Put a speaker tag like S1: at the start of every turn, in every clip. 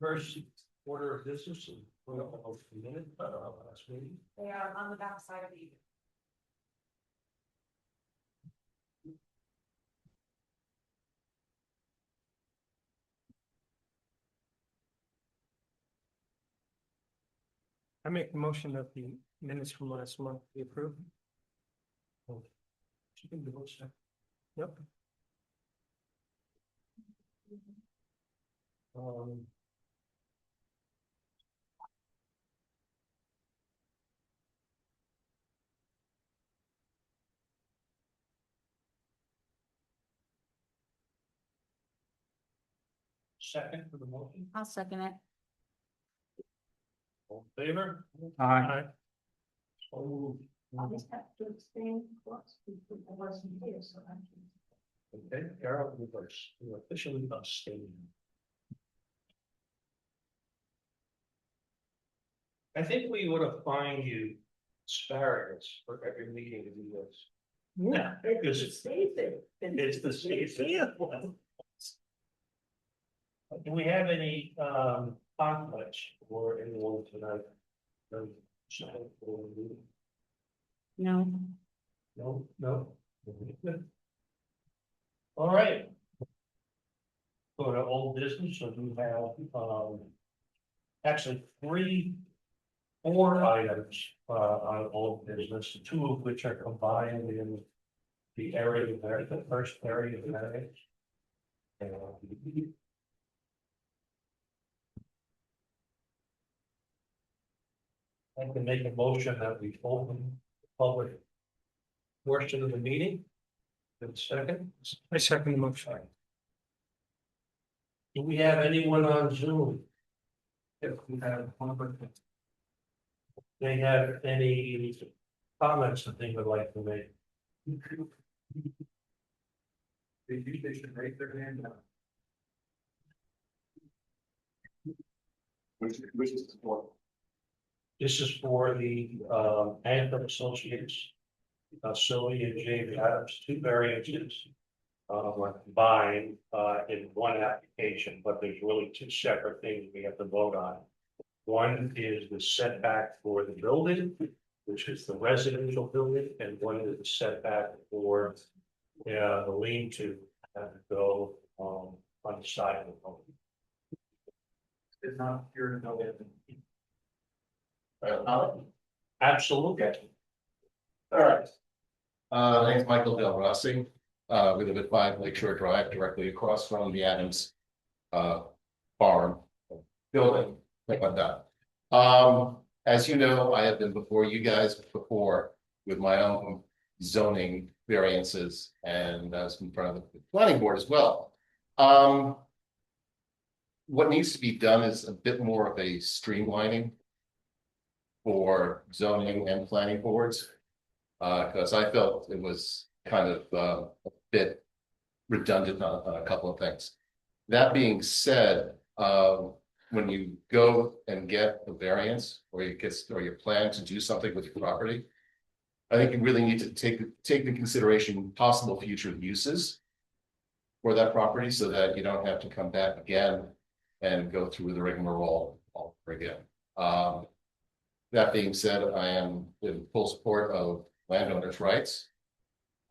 S1: First order of business, we're up about a minute, last meeting.
S2: They are on the back side of the.
S3: I make the motion that the minutes from last month be approved.
S1: You can do it,
S3: Yep.
S1: um. Second for the motion,
S2: I'll second it.
S1: all in favor?
S3: Aye.
S1: So moved.
S2: I'll just have to abstain, because I wasn't here, so I can.
S1: Okay, Carol, reverse, you're officially abstaining. I think we would have fined you asparagus for every meeting to do this.
S3: Yeah.
S1: Because it's the state. Do we have any conflicts for anyone tonight? No.
S2: No.
S1: No. All right. Go to old business, so we have actually four items on old business, two of which are combined in the area there, the first area of that. I can make a motion that we open the public portion of the meeting. And second,
S3: I second the motion.
S1: do we have anyone on Zoom? If we have one, they have any comments that they would like to make? They should raise their hand now. Which is the one? This is for the Anthem Associates. Sylvia and Jamie Adams, two variances. Were combined in one application, but there's really two separate things we have to vote on. One is the setback for the building, which is the residential building, and one is the setback for the lean-to go on the side of the building. It's not here to know it. Absolutely.
S4: All right. My name's Michael Del Rossi. We live at 5 Lakeshore Drive, directly across from the Adams farm building, like that. As you know, I have been before you guys before with my own zoning variances, and I was in front of the planning board as well. What needs to be done is a bit more of a streamlining for zoning and planning boards, because I felt it was kind of a bit redundant on a couple of things. That being said, when you go and get a variance or you plan to do something with your property, I think you really need to take into consideration possible future uses for that property, so that you don't have to come back again and go through the rigmarole all over again. That being said, I am in full support of landowners' rights.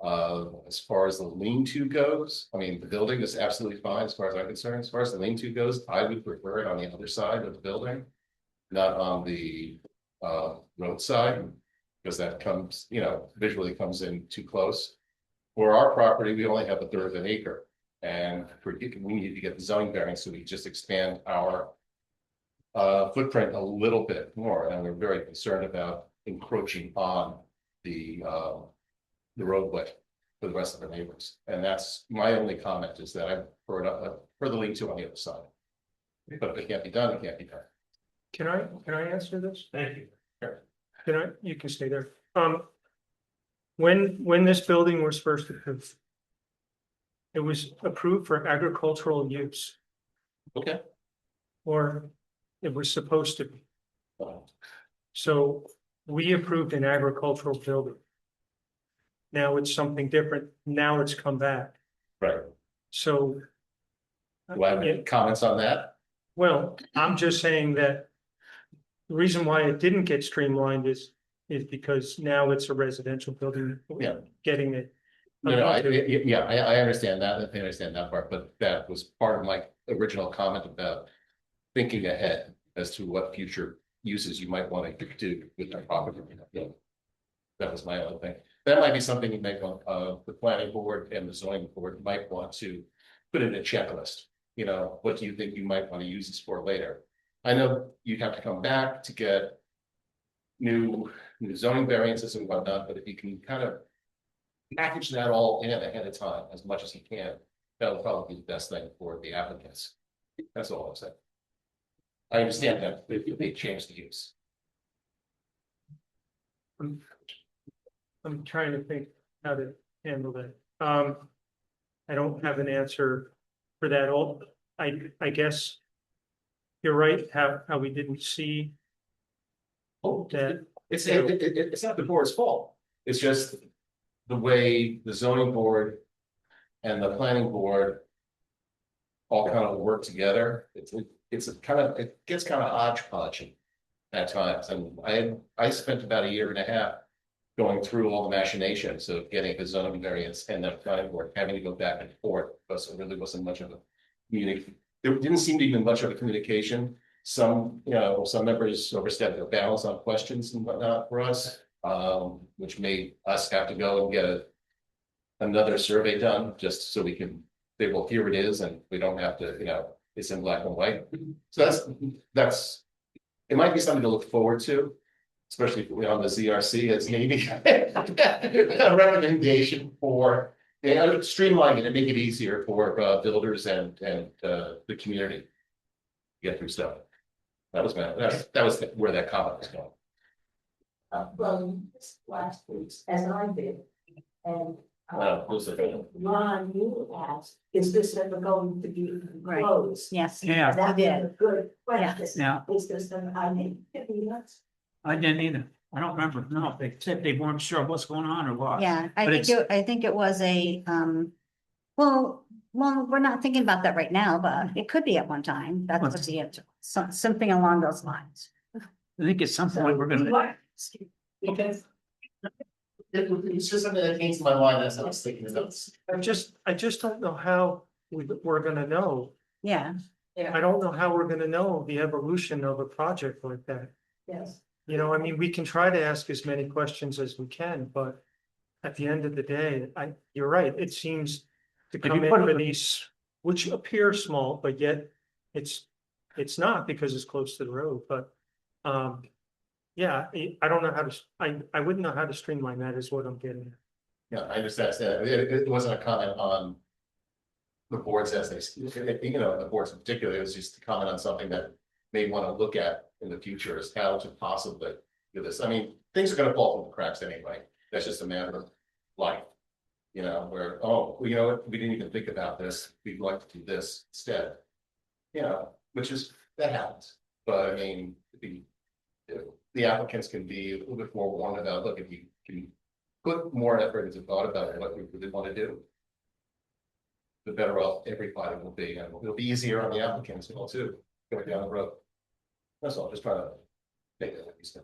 S4: As far as the lean-to goes, I mean, the building is absolutely fine as far as I'm concerned. As far as the lean-to goes, I would prefer it on the other side of the building, not on the roadside, because that comes, visually comes in too close. For our property, we only have 1/3 of an acre, and we need to get the zoning variance, so we just expand our footprint a little bit more, and we're very concerned about encroaching on the roadway for the rest of the neighbors. And that's my only comment, is that I prefer the lean-to on the other side. But if it can't be done, it can't be done.
S3: Can I answer this?
S1: Thank you.
S3: You can stay there. When this building was first approved, it was approved for agricultural use,
S4: Okay.
S3: or it was supposed to be. So we approved an agricultural building. Now it's something different. Now it's come back.
S4: Right.
S3: So.
S4: Do I have any comments on that?
S3: Well, I'm just saying that the reason why it didn't get streamlined is because now it's a residential building.
S4: Yeah.
S3: Getting it.
S4: No, no, I understand that, I understand that part, but that was part of my original comment about thinking ahead as to what future uses you might want to do with that property. Yeah. That was my other thing. That might be something you make on, the planning board and the zoning board might want to put in a checklist. You know, what do you think you might want to use this for later? I know you'd have to come back to get new zoning variances and whatnot, but if you can kind of package that all in ahead of time as much as you can, that'll probably be the best thing for the applicants. That's all I'm saying. I understand that if they change the use.
S3: I'm trying to think how to handle that. I don't have an answer for that. I guess you're right, how we didn't see
S4: Oh,
S3: that.
S4: it's not the board's fault. It's just the way the zoning board and the planning board all kind of work together. It's a kind of, it gets kind of hodgepodge at times. And I spent about 1.5 years going through all the machinations of getting the zoning variance and the planning board having to go back and forth because there really wasn't much of a communication. There didn't seem to be much of a communication. Some members overstepped their bounds on questions and whatnot for us, which made us have to go and get another survey done just so we can say, well, here it is, and we don't have to, it's in black and white. So that's it might be something to look forward to, especially on the ZRC as maybe a recommendation for streamline it and make it easier for builders and the community to get through stuff. That was where that comment was going.
S2: Well, this last week, as I did, and.
S4: Who's
S2: I
S4: it?
S2: think Ron, you asked, is this ever going to be closed?
S5: Yes.
S6: Yeah,
S2: That was a good question.
S6: yeah,
S2: Is this, I mean,
S6: I didn't either. I don't remember. No, they said they weren't sure what's going on or what.
S5: Yeah,
S6: But
S5: I think it was a, well, we're not thinking about that right now, but it could be at one time. That's what the answer, something along those lines.
S6: I think at some point we're gonna,
S2: because
S4: It's just something that came to my mind as I was thinking about this.
S3: I just don't know how we're gonna know.
S5: Yeah,
S3: I don't know how we're gonna know the evolution of a project like that.
S2: yes,
S3: You know, I mean, we can try to ask as many questions as we can, but at the end of the day, you're right, it seems to
S6: you
S3: come in
S6: put
S3: for
S6: it-
S3: these, which appear small, but yet it's not because it's close to the road, but yeah, I don't know how to, I wouldn't know how to streamline that is what I'm getting at.
S4: Yeah, I understand. It wasn't a comment on the boards as they, the boards in particular. It was just a comment on something that they want to look at in the future is how to possibly do this. I mean, things are going to fall through the cracks anyway. That's just a matter of life, where, what, we didn't even think about this. We'd like to do this instead, that happens. But I mean, the applicants can be a little bit more warned about, look, if you can put more effort into thought about what we really want to do, the better off everybody will be, and it'll be easier on the applicants as well too, going down the road. That's all, just trying to make that easy.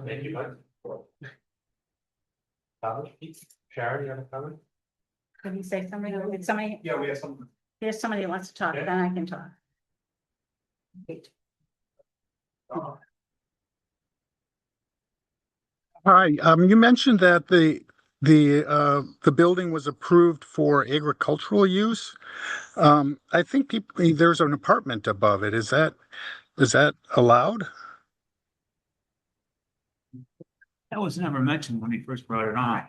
S1: Thank you, Mike. Comment? Sharon, you have a comment?
S5: can you say something? If somebody,
S1: Yeah, we have some.
S5: there's somebody who wants to talk,
S1: Yeah.
S5: then I can talk.
S7: Hi, you mentioned that the building was approved for agricultural use. I think there's an apartment above it. Is that allowed?
S6: that was never mentioned when he first brought it on.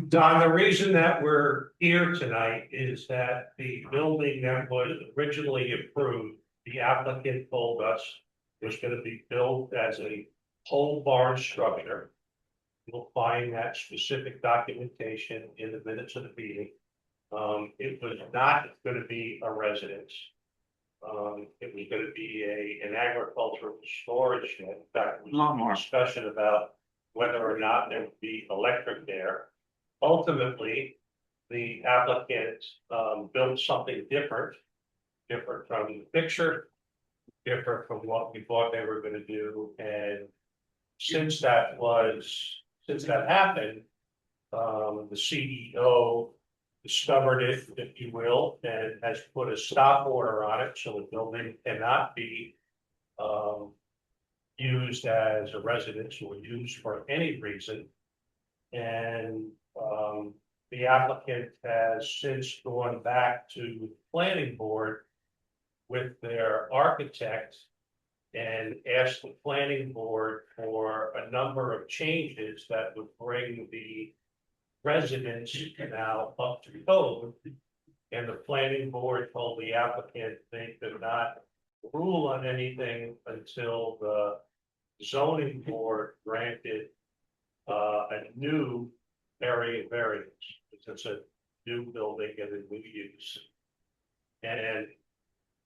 S1: Don, the reason that we're here tonight is that the building that was originally approved, the applicant told us was gonna be built as a pole barn structure. You'll find that specific documentation in the minutes of the meeting. It was not gonna be a residence. It was gonna be an agricultural storage shed. In fact, there was
S6: Lawnmower.
S1: a discussion about whether or not there would be electric there. Ultimately, the applicant, built something different. Different from the picture, different from what we thought they were gonna do, and since that happened, the CEO discovered it, if you will, and has put a stop order on it, so the building cannot be used as a residence or used for any reason. And, the applicant has since gone back to the planning board with their architect and asked the planning board for a number of changes that would bring the residents now up to code. And the planning board told the applicant they could not rule on anything until the zoning board granted a new area variance. It's a new building and a new use. And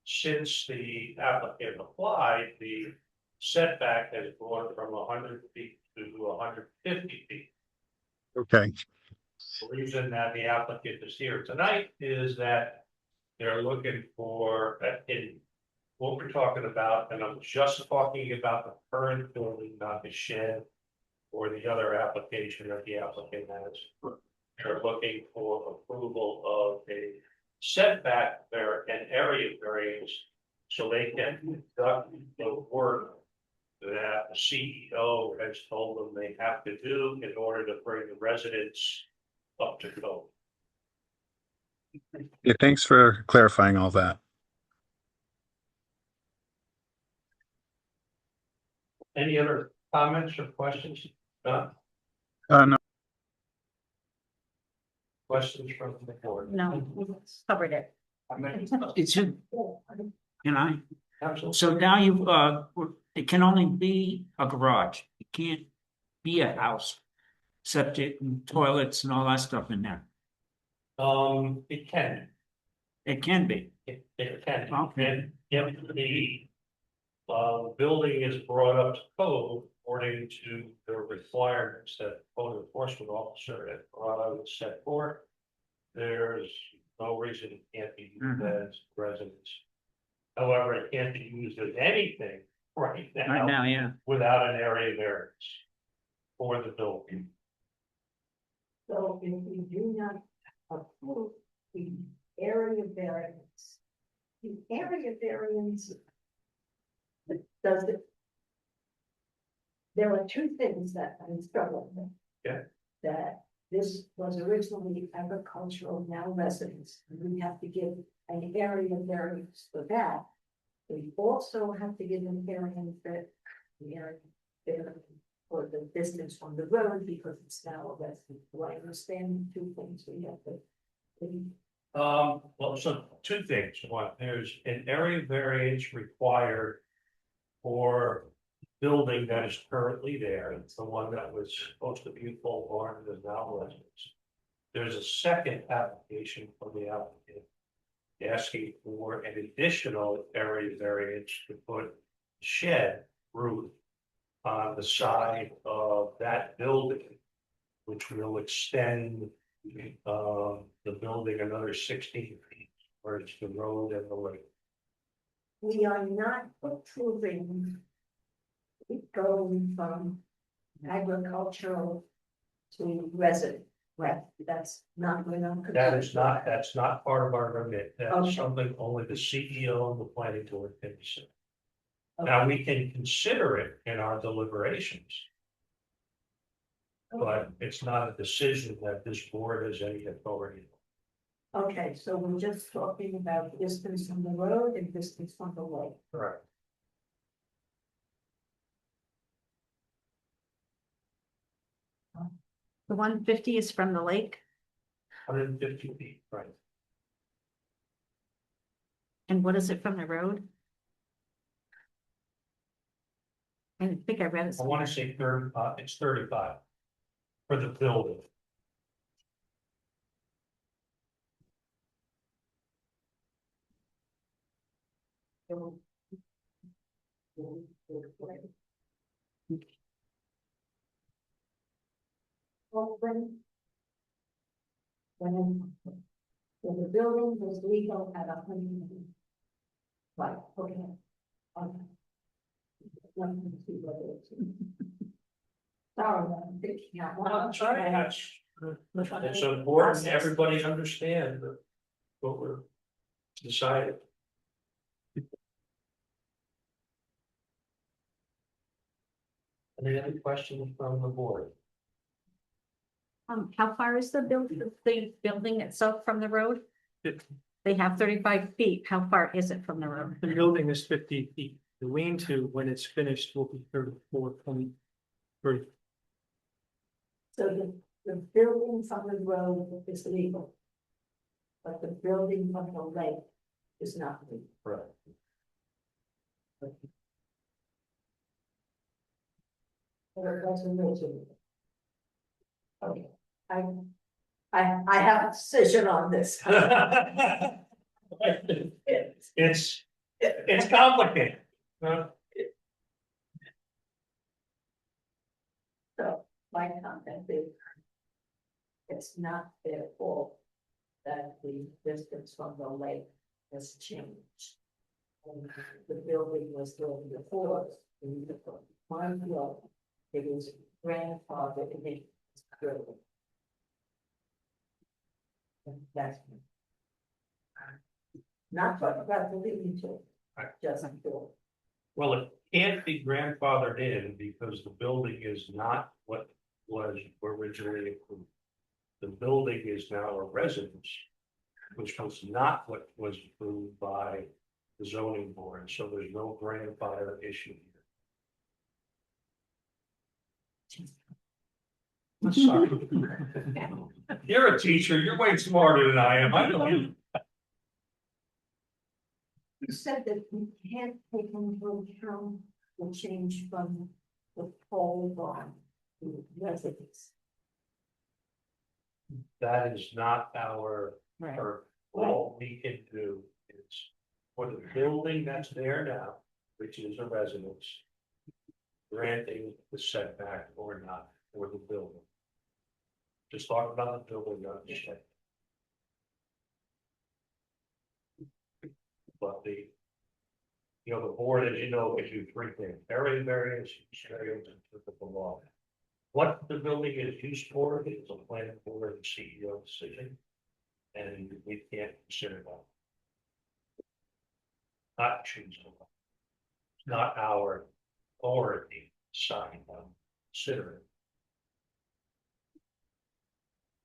S1: since the applicant applied, the setback has gone from 100 feet to 150 feet.
S7: Okay,
S1: The reason that the applicant is here tonight is that they're looking for, in what we're talking about, and I'm just talking about the current building, not the shed or the other application that the applicant has. They're looking for approval of a setback there and area variance, so they can conduct the work that the CEO has told them they have to do in order to bring the residents up to code.
S7: yeah, thanks for clarifying all that.
S1: Any other comments or questions?
S7: No,
S1: Questions from the board?
S5: No, we covered it.
S6: It's in, can I?
S1: Absolutely.
S6: So now you, it can only be a garage. It can't be a house. Septic and toilets and all that stuff in there.
S1: It can,
S6: It can be.
S1: it can.
S6: Okay.
S1: And if the building is brought up to code according to the requirements that code enforcement officer at Colorado would set forth, there's no reason it can't be used as residence. However, it can't be used as anything right
S6: Right now, yeah.
S1: without an area variance for the building.
S2: So if we do not approve the area variance, the area variance does it. There are two things that I'm struggling with.
S1: Yeah.
S2: That this was originally agricultural, now residence, and we have to give an area variance for that. We also have to give an variance that the area variance for the distance from the road because it's now a residence. Do I understand the two things we have to?
S1: Well, so two things. One, there's an area variance required for building that is currently there. It's the one that was supposed to be full barn and is now residence. There's a second application from the applicant asking for an additional area variance to put shed roof on the side of that building, which will extend the building another 16 feet, where it's the road and the lake.
S2: We are not approving it going from agricultural to resident, right? That's not going on.
S1: That's not part of our remit. That's
S2: Okay.
S1: something only the CEO and the planning board can decide. Now, we can consider it in our deliberations, but it's not a decision that this board has any authority.
S2: Okay, so we're just talking about distance from the road and distance from the lake.
S1: Correct.
S5: The 150 is from the lake,
S1: 150 feet, right?
S5: and what is it from the road? I think I read it.
S1: I want to say it's 35 for the building.
S2: So- Well, when the building was legal at 100. Right, okay. Okay. Let me see what it is. Sorry, I'm thinking out loud.
S1: I'm sorry, it's important everybody understand what we're deciding. Any other questions from the board?
S5: How far is the building itself from the road?
S3: 50.
S5: They have 35 feet. How far is it from the road?
S3: The building is 50 feet. The lean-to, when it's finished, will be 34.3.
S2: So the building from the road is legal. But the building from the lake is not legal.
S1: Right.
S2: Or that's a reason. Okay, I have a decision on this.
S1: It's complicated.
S2: So my comment is. It's not their fault that the distance from the lake has changed. And the building was built before, and my bill, it was grandfathered in the building. And that's. Not talking about the leading to, just build.
S1: Well, it can't be grandfathered in because the building is not what was originally approved. The building is now a residence, which was not what was approved by the zoning board, so there's no grandfather issue here. I'm sorry. You're a teacher, you're way smarter than I am, I know you.
S2: You said that we can't take into account the change from the pole barn to residence.
S1: That is not our,
S5: Right.
S1: or all we can do is for the building that's there now, which is a residence. Granting the setback or not for the building. Just talk about the building, not the setback. But the board, as you know, can do three things: area variance, variance, and typical law. What the building is used for is a planning board and CEO decision, and we can't consider that. Not choose one. It's not our authority to sign them, consider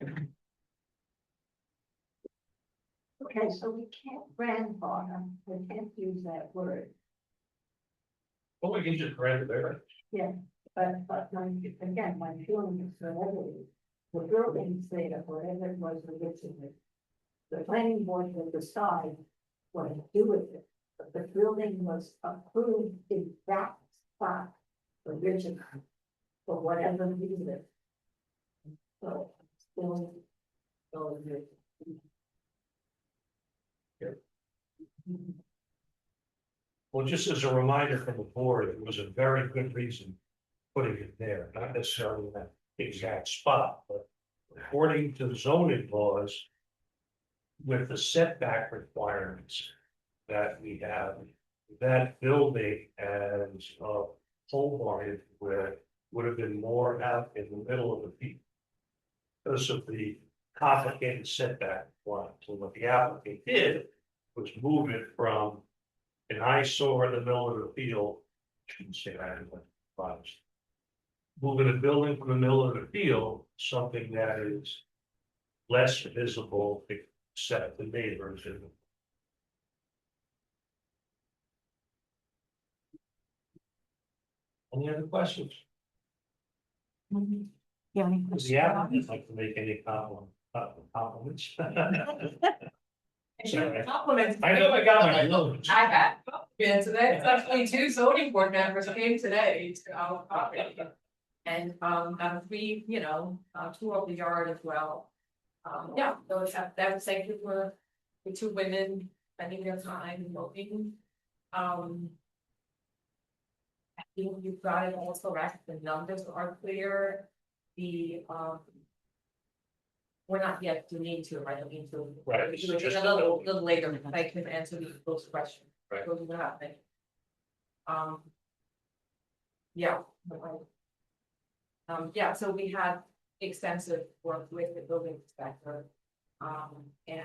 S1: it.
S2: Okay, so we can't grandfather, we can't use that word,
S1: Well, we can just grant it there.
S2: but my feeling is forever. The building's there, whatever it was originally. The planning board will decide what to do with it, but the building was approved in that spot originally, for whatever reason. So, still. So,
S1: Well, just as a reminder from the board, it was a very good reason putting it there, not necessarily in that exact spot, but according to the zoning laws. With the setback requirements that we have, that building as a pole barn would have been more out in the middle of the field. Because of the complicated setback requirements, so what the applicant did was move it from an eyesore in the middle of the field. I shouldn't say that, but moving a building from the middle of the field, something that is less visible except the neighbors. Any other questions?
S5: Yeah, any
S1: Does
S5: questions?
S1: the applicant like to make any compliments? Sorry.
S8: Compliments.
S1: I know, I got my notes.
S8: I had been today, it's actually 2 zoning board members came today to our property. And, 3, 2 of the yard as well. Yeah, so that was thank you for the 2 women spending their time looking. I think you've got it also right, the numbers are clear. The, we're not yet to need to, right, I mean, to.
S1: Right,
S8: We
S1: it's
S8: should wait
S1: just
S8: a
S1: a
S8: little,
S1: little-
S8: little later, I can answer those questions.
S1: Right.
S8: Those are happening. Yeah. Yeah, so we had extensive work with the building inspector. And,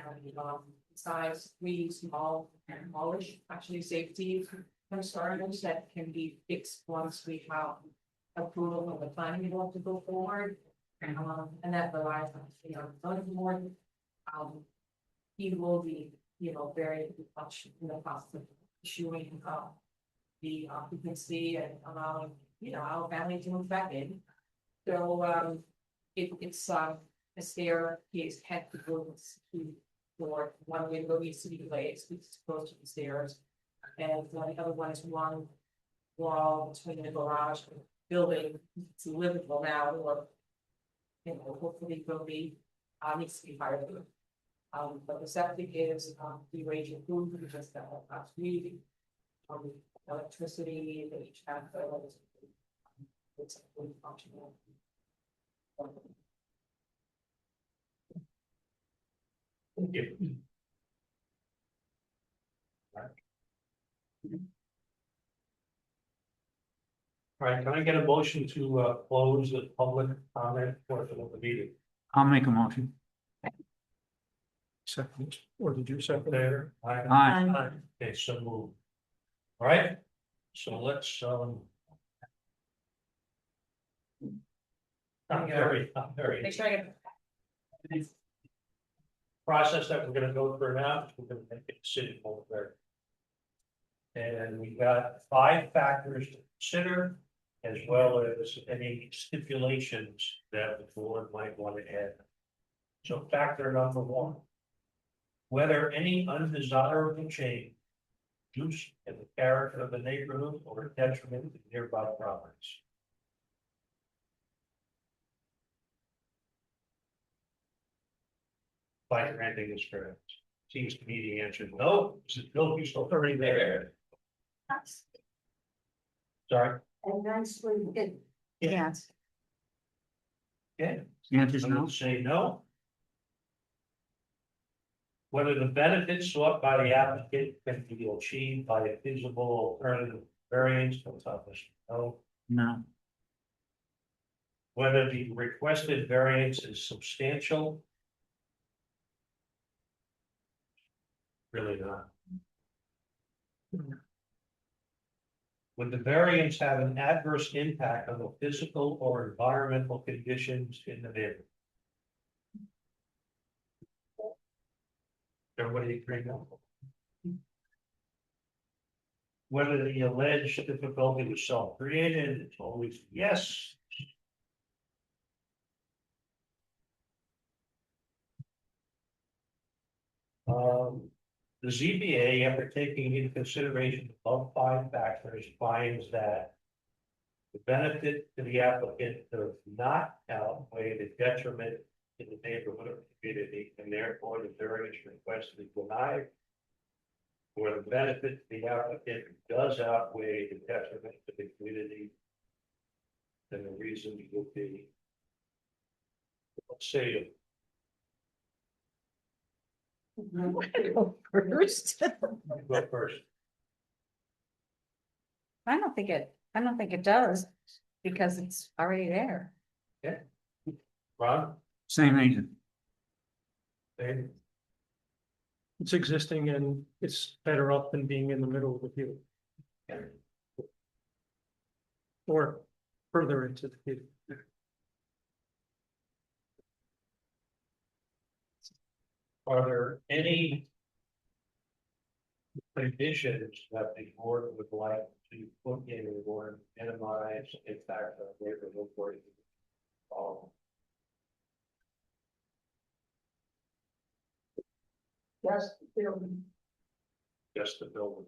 S8: besides three small and smallish, actually safety concerns that can be fixed once we have approval of the planning board to go forward. And that relies on, zoning board. He will be, very much in the process of issuing, the occupancy and allowing, our family to move back in. So, it's, a stair, he is had to go to, for one window needs to be glazed, it's close to the stairs. And the other one is one wall between the garage and the building, it's livable now, or, hopefully will be, needs to be higher. But the septic is, the rate improved, we just got that last week. Electricity, they each have, it's fully functional.
S1: Thank you. All right, can I get a motion to close the public comment portion of the meeting?
S6: I'll make a motion.
S3: Second, or did you second?
S1: There,
S6: Aye.
S1: Okay, so move. All right, so let's, I'm very.
S8: Make sure I get.
S1: Process that we're gonna go through now, we're gonna make a decision over there. And we got 5 factors to consider, as well as any stipulations that the board might want to add. So factor number 1. Whether any undesirable change, use in the character of the neighborhood or detriment to nearby properties. By granting this variance. Seems to me the answer is no, it's no use already there. Sorry,
S2: And nicely, it,
S5: Yeah,
S1: okay,
S6: The answer's
S1: I'm
S6: no.
S1: gonna say no. Whether the benefits sought by the applicant can be achieved by a feasible alternative variance, what's up, no.
S6: No.
S1: Whether the requested variance is substantial. Really not. Would the variance have an adverse impact on the physical or environmental conditions in the neighborhood? Everybody agree now? Whether the alleged difficulty was self-created, it's always yes. The ZBA, after taking into consideration above 5 factors, finds that the benefit to the applicant does not outweigh the detriment in the neighborhood or community, and therefore the variance request is denied. Where the benefit to the applicant does outweigh the detriment to the community, then the reason would be, let's say,
S5: first.
S1: go first.
S5: I don't think it does, because it's already there.
S1: Ron?
S6: Same reason.
S1: Dave?
S3: It's existing and it's better up than being in the middle of the field. Or further into the field.
S1: Are there any conditions that the board would like to put in or minimize impact on neighborhood for it?
S2: just the building.
S1: Just the building.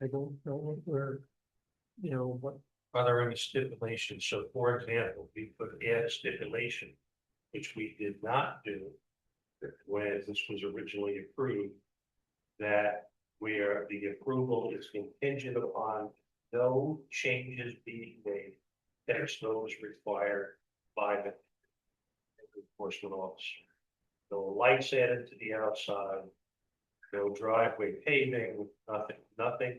S3: I don't know where, what,
S1: Are there any stipulations? So for example, we could add a stipulation, which we did not do when this was originally approved, that where the approval is contingent upon no changes being made that are so is required by the enforcement officer. No lights added to the outside, no driveway paving, nothing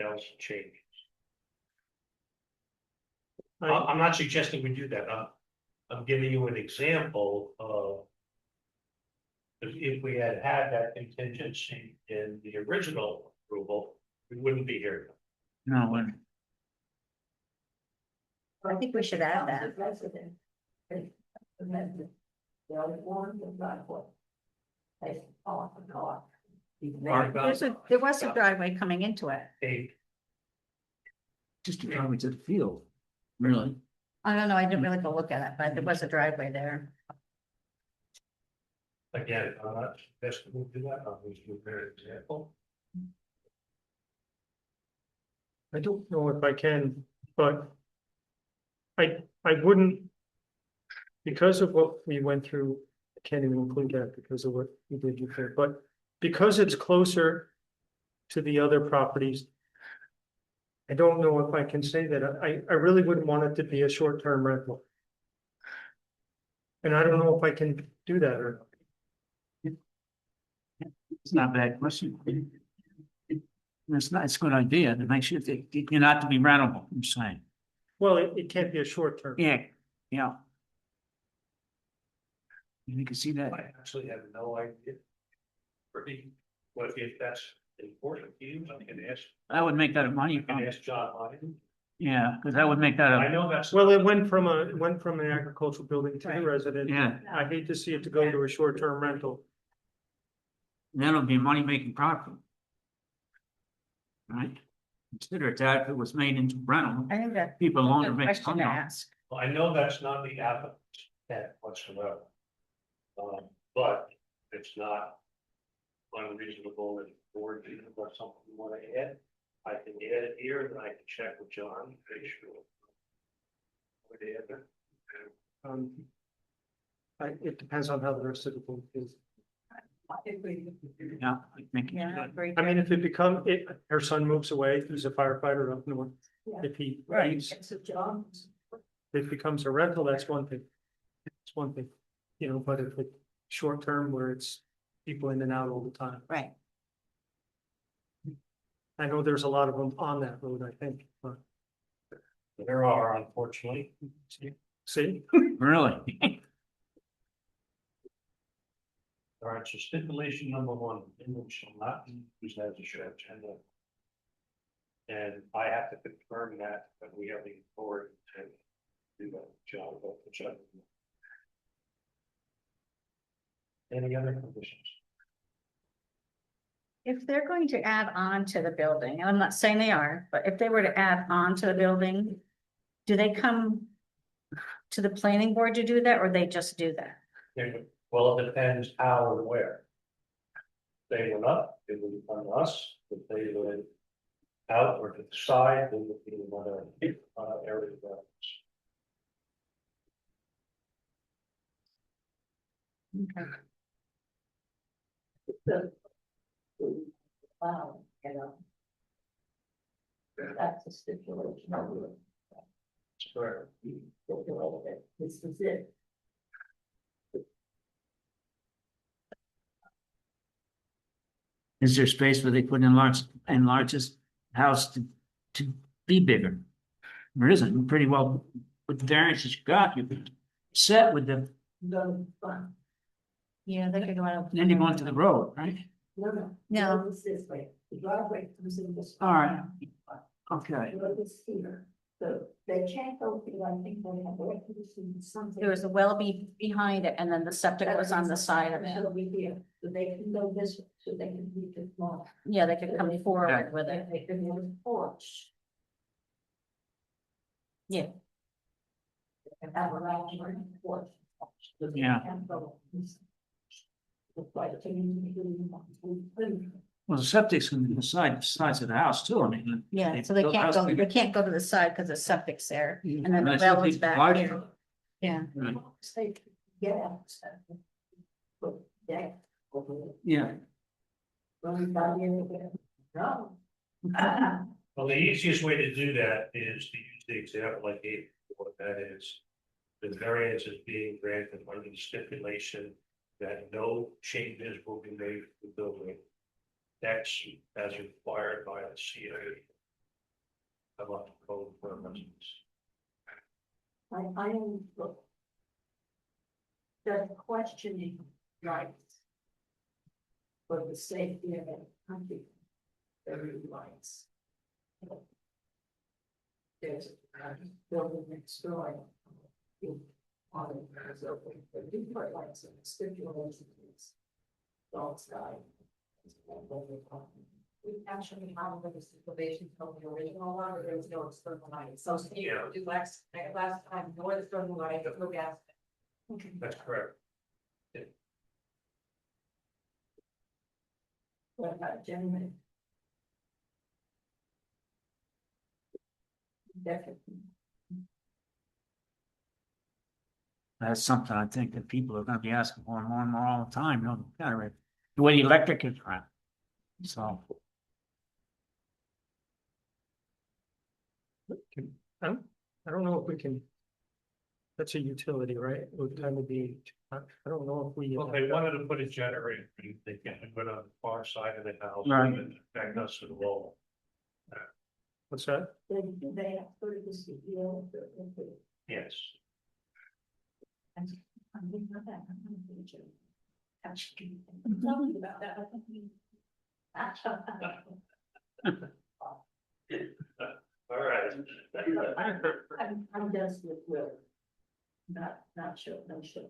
S1: else changes. I'm not suggesting we do that. I'm giving you an example of if we had had that contingency in the original approval, we wouldn't be here.
S6: No, when,
S5: I think we should add that.
S2: Resident. Amendment. The only one, the driveway. They off the car.
S5: There was a driveway coming into it.
S1: Hey,
S6: just to drive to the field, really.
S5: I don't know, I didn't really go look at it, but there was a driveway there.
S1: again, I'm not suggesting we do that. I'm just giving an example.
S3: I don't know if I can, but I wouldn't, because of what we went through, I can't even include that because of what we did before, but because it's closer to the other properties, I don't know if I can say that. I really wouldn't want it to be a short-term rental. And I don't know if I can do that or,
S6: It's not a bad question. It's not, it's a good idea to make sure that you're not to be rentable, I'm saying.
S3: well, it can't be a short term.
S6: Yeah, yeah. You can see that.
S1: I actually have no idea. Pretty, what if that's important to you, I can ask,
S6: I would make that a money.
S1: John Hyden.
S6: Yeah, because I would make that
S1: I
S6: a,
S1: know that's.
S3: Well, it went from an agricultural building to
S5: Right.
S3: a resident.
S6: yeah,
S3: I hate to see it to go to a short-term rental.
S6: that'll be a money-making property. Right? Consider it that if it was made into rental,
S5: I think that's
S6: people
S5: a
S6: longer
S5: good
S6: make
S5: question
S6: money
S5: to
S6: on it.
S5: ask.
S1: Well, I know that's not the applicant's intent whatsoever. But it's not unreasonable and board to have something you want to add. I can add it here and I can check with John, make sure. Would add it.
S3: It depends on how the rest of the board is.
S6: Yeah, I think.
S5: Yeah, I agree.
S3: I mean, if her son moves away, he's a firefighter up north.
S2: Yeah.
S3: If he
S5: Right.
S3: leaves,
S2: It's a job.
S3: if it becomes a rental, that's one thing. It's one thing, you know, but if it's short term where it's people in and out all the time.
S5: Right.
S3: I know there's a lot of them on that road, I think, but
S1: There are, unfortunately.
S3: see,
S6: Really?
S1: All right, so stipulation number one, image shall not be used as a show agenda. And I have to confirm that we have the authority to do that, John, which I. Any other conditions?
S5: If they're going to add on to the building, and I'm not saying they are, but if they were to add on to the building, do they come to the planning board to do that, or they just do that?
S1: Yeah, well, it depends how and where. They went up, it would come to us, if they went out or to the side, it would be another area of that.
S5: Okay.
S2: Wow, you know. That's a stipulation.
S1: Sure.
S2: This is it.
S6: Is there space where they put enlarge this house to be bigger? There isn't, pretty well, with the variances you got, you're set with the,
S2: No, fun.
S5: Yeah, they could go out.
S6: then you go onto the road, right?
S2: No.
S5: No.
S2: It's this way. The driveway comes in this.
S6: All right. Okay,
S2: Road is here. So they can't go through, I think they have something.
S5: There was a well behind it, and then the septic was on the side of it.
S2: It'll be here, so they can go this, way, so they can be the small.
S5: Yeah, they could come forward with it.
S2: They can use porch.
S5: Yeah.
S2: And have a lounge or a porch. So they
S6: Yeah.
S2: can't go this. Look like to me,
S6: well, the septic's on the sides of the house too, I mean.
S5: Yeah, so they
S6: built
S5: can't
S6: house
S5: go,
S6: big-
S5: they can't go to the side because the septic's there, and then the
S6: That's
S5: well
S6: what
S5: is
S6: they-
S5: back
S6: larger.
S5: here. Yeah,
S6: Right.
S2: They get out. But, yeah.
S6: Yeah,
S2: Well, we got in there. No.
S1: Well, the easiest way to do that is to use the example I gave, what that is. The variance is being granted under the stipulation that no changes will be made to the building. That's as required by the CA. About the code for residents.
S2: I am. The questioning rights. For the safety of the country. Every rights. There's a building next door. On it, there's open, but do put lights in stipulations. Don't sky.
S8: We actually have the stipulation from the original one, where there was no external light, so here, do last time, no external light, no gas.
S1: That's correct.
S2: What about gentlemen? Definitely.
S6: That's something I think that people are gonna be asking more and more and more all the time, you know, the way the electric is run. So,
S3: I don't know if we can. That's a utility, right? It would kind of be, I don't know if we.
S1: Well, they wanted to put a generator, they can't put it on the far side of the house.
S6: Right.
S1: And back us to the wall.
S3: What's that?
S2: They have to put this deal.
S1: Yes.
S2: I'm thinking about that. I'm gonna put it. Actually, I'm talking about that.
S1: All right.
S2: I'm just with Will. Not sure, no sure.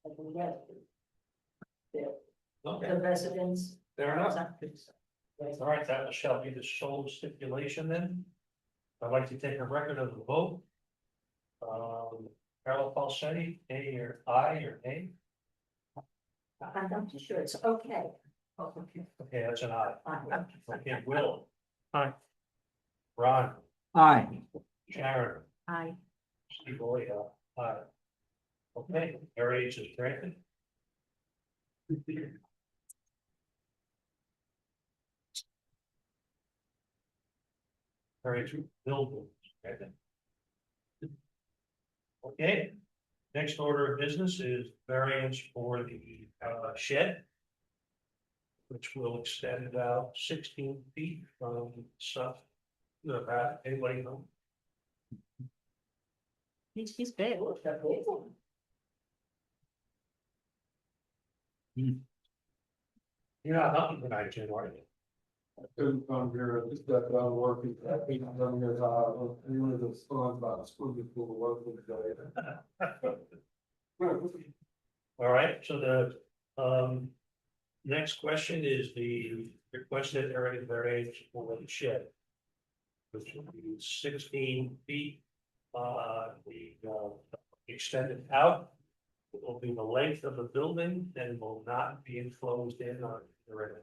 S2: I can get it.
S1: Okay,
S2: The residents.
S1: fair enough. All right, that shall be the sole stipulation then. I'd like to take a record of the vote. Carol Falsetti, A or I or A?
S2: I'm not too sure, it's okay. Oh, okay.
S1: Okay, that's an I. Okay, Will,
S3: Aye.
S1: Ron,
S6: aye,
S1: Sharon,
S5: I,
S1: Steve, aye. Okay, variance is granted. Variance building. Okay, next order of business is variance for the shed. Which will extend it out 16 feet from stuff. Anybody know?
S5: he's big.
S1: You're not hunting tonight, Jim, are you?
S9: I couldn't come here, I just got done working, I think I'm done here, one of the songs about the swimming pool work with the
S1: All right, so the next question is the requested area variance for the shed. Which will be 16 feet, extended out. It will be the length of the building and will not be enclosed in on the area.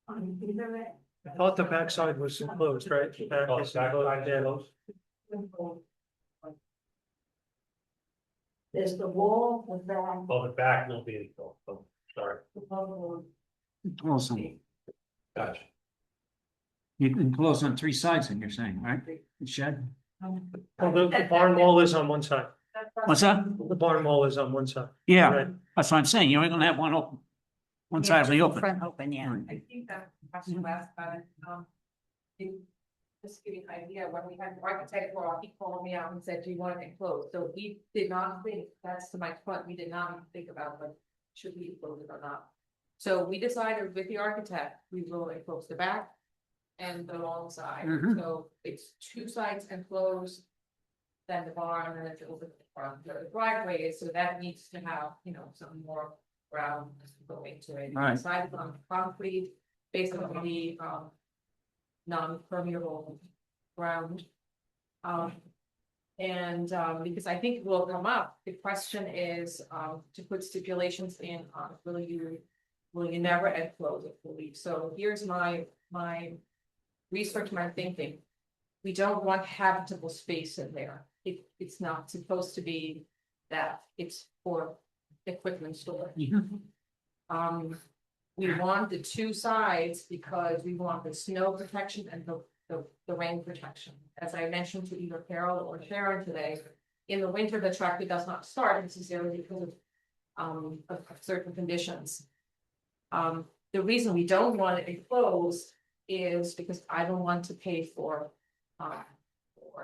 S2: On either end.
S3: I thought the backside was enclosed, right? Back
S1: Oh,
S3: is
S1: back
S3: enclosed,
S1: side
S3: yeah.
S1: closed?
S2: There's the wall, the back.
S1: Oh, the back will be enclosed, oh, sorry,
S6: close on,
S1: gotcha.
S6: you can close on three sides, and you're saying, right? The shed,
S3: Oh, the barn wall is on one side.
S6: what's that?
S3: The barn wall is on one side.
S6: Yeah,
S3: Right.
S6: that's what I'm saying, you're only gonna have one open. One side will be open.
S5: Front open, yeah.
S8: I think that question last time, just to give you an idea, when we had the architect, well, he called me out and said, do you want it enclosed? So we did not think, that's to my point, we did not even think about what should we enclose it or not. So we decided with the architect, we will enclose the back and the long side,
S6: Mhm.
S8: so it's two sides enclosed. Then the barn, and then it's a little bit from the driveway is, so that needs to have, some more ground go into it.
S6: Right.
S8: Side on concrete, basically, non-permeable ground. Because I think it will come up, the question is, to put stipulations in, will you never enclose it fully? So here's my research, my thinking. We don't want habitable space in there. It's not supposed to be that, it's for equipment storage.
S6: Mhm.
S8: We want the two sides because we want the snow protection and the rain protection. As I mentioned to either Carol or Sharon today, in the winter, the tractor does not start necessarily because of certain conditions. The reason we don't want it enclosed is because I don't want to pay for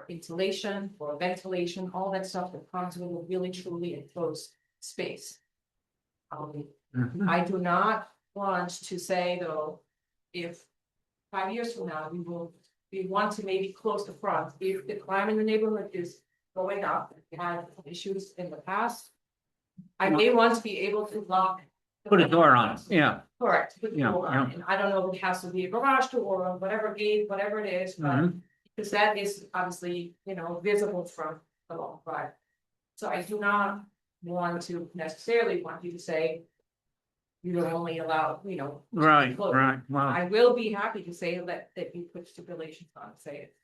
S8: insulation, for ventilation, all that stuff that comes with a really truly enclosed space.
S6: Mhm.
S8: I do not want to say though, if 5 years from now, we want to maybe close the front, if the crime in the neighborhood is going up, we had issues in the past. I may want to be able to lock. the
S6: Put a door on it,
S8: front.
S6: yeah.
S8: Correct, put the
S6: Yeah,
S8: door on,
S6: yeah.
S8: and I don't know if it has to be a garage door or whatever gate, whatever it is, but.
S6: Mhm.
S8: Because that is obviously, visible from the long drive. So I do not want to necessarily want you to say. You're only allowed,
S6: Right,
S8: close.
S6: right, well,
S8: I will be happy to say that you put stipulations on, say it,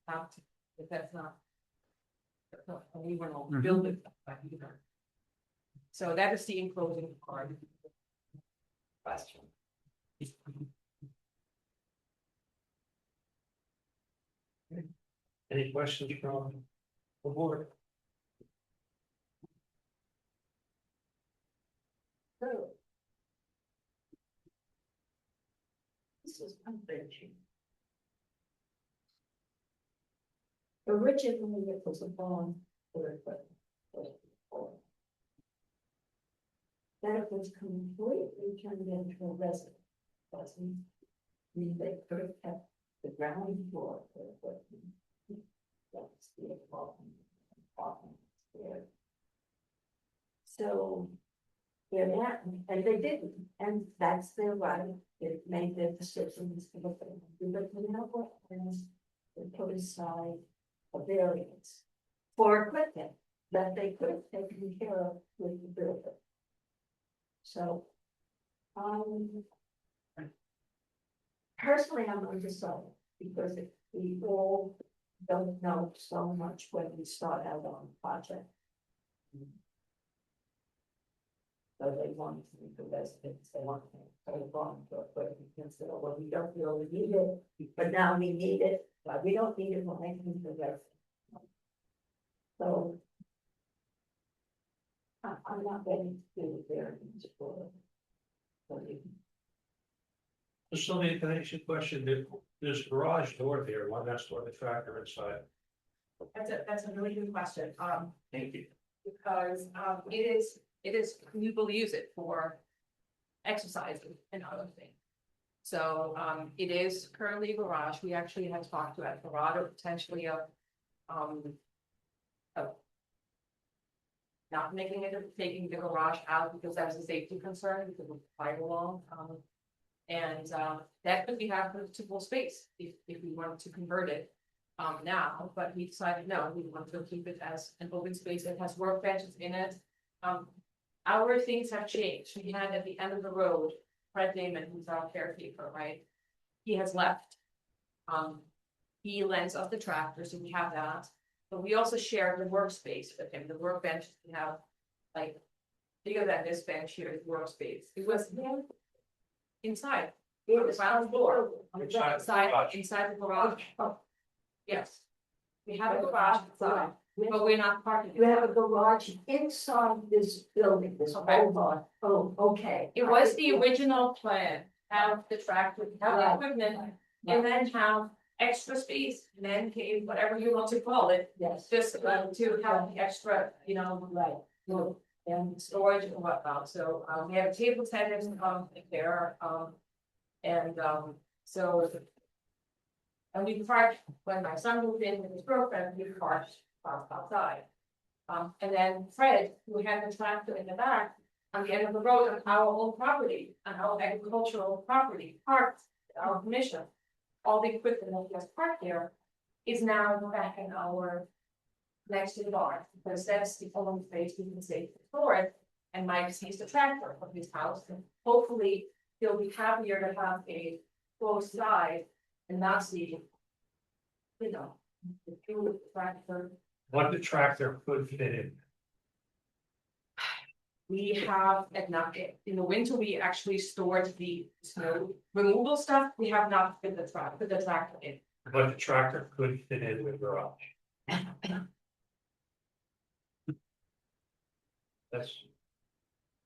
S8: not, if that's not. We will
S6: Mhm.
S8: build it like either. So that is the enclosing part. Question.
S1: Any questions from the board?
S2: So. This is unfinished. Originally, it was a bond for equipment. Then it was completely turned into a residence. Doesn't mean they could have kept the ground floor for equipment. That's the apartment there. So. They're not, and they didn't, and that's their right, it made their decisions for the thing, but you know what, and they put aside a variance. For equipment that they could have taken care of with the builder. So. Personally, I'm undecided, because we all don't know so much when we start out on a project. So they want to be the residents, they want to hold on to it, but we consider, well, we don't really need it, but now we need it, but we don't need it, we're making the residents. So. I'm not ready to do the variance for.
S1: Just let me ask you a question, there's a garage door there, why not store the tractor inside?
S8: That's a really good question,
S1: Thank you.
S8: because, it is, we will use it for exercising and other things. So, it is currently a garage, we actually have talked to Alvarado potentially of not making it, taking the garage out because that was a safety concern because of fire alarm. And that could be habitable space if we wanted to convert it now, but we decided no, we want to keep it as an open space that has workbenches in it. Our things have changed. We had at the end of the road, Fred Damon, who's our caretaker, right? He has left. He lends us the tractor, so we have that. But we also share the workspace with him. The workbench we have like bigger than this bench here is workspace. It was inside. On the ground floor. On the
S1: Inside the
S8: inside,
S1: garage.
S8: inside the garage. Yes. We have a garage inside, but we're not parking.
S2: You have a garage inside this building, this
S8: Okay.
S2: whole lot, oh, okay.
S8: It was the original plan, have the tractor, have the equipment, and then have extra space, and then came whatever you want to call it.
S2: Yes.
S8: Just to have the extra,
S2: Right,
S8: well, and storage and whatnot, so, we have a table tennis, there, and, so. And we parked, when my son moved in with his girlfriend, we parked outside. And then Fred, who had the tractor in the back, on the end of the road on our own property, on our agricultural property, parked at our permission. All the equipment that he has parked there is now back in our next to the barn, because that's the only place we can safely store it. And Mike sees the tractor of his house, and hopefully he'll be happier to have a close side and not see, the tractor.
S1: What the tractor could fit in.
S8: We have at not, in the winter, we actually stored the snow removal stuff, we have not put the tractor in.
S1: But the tractor could fit in the garage. That's.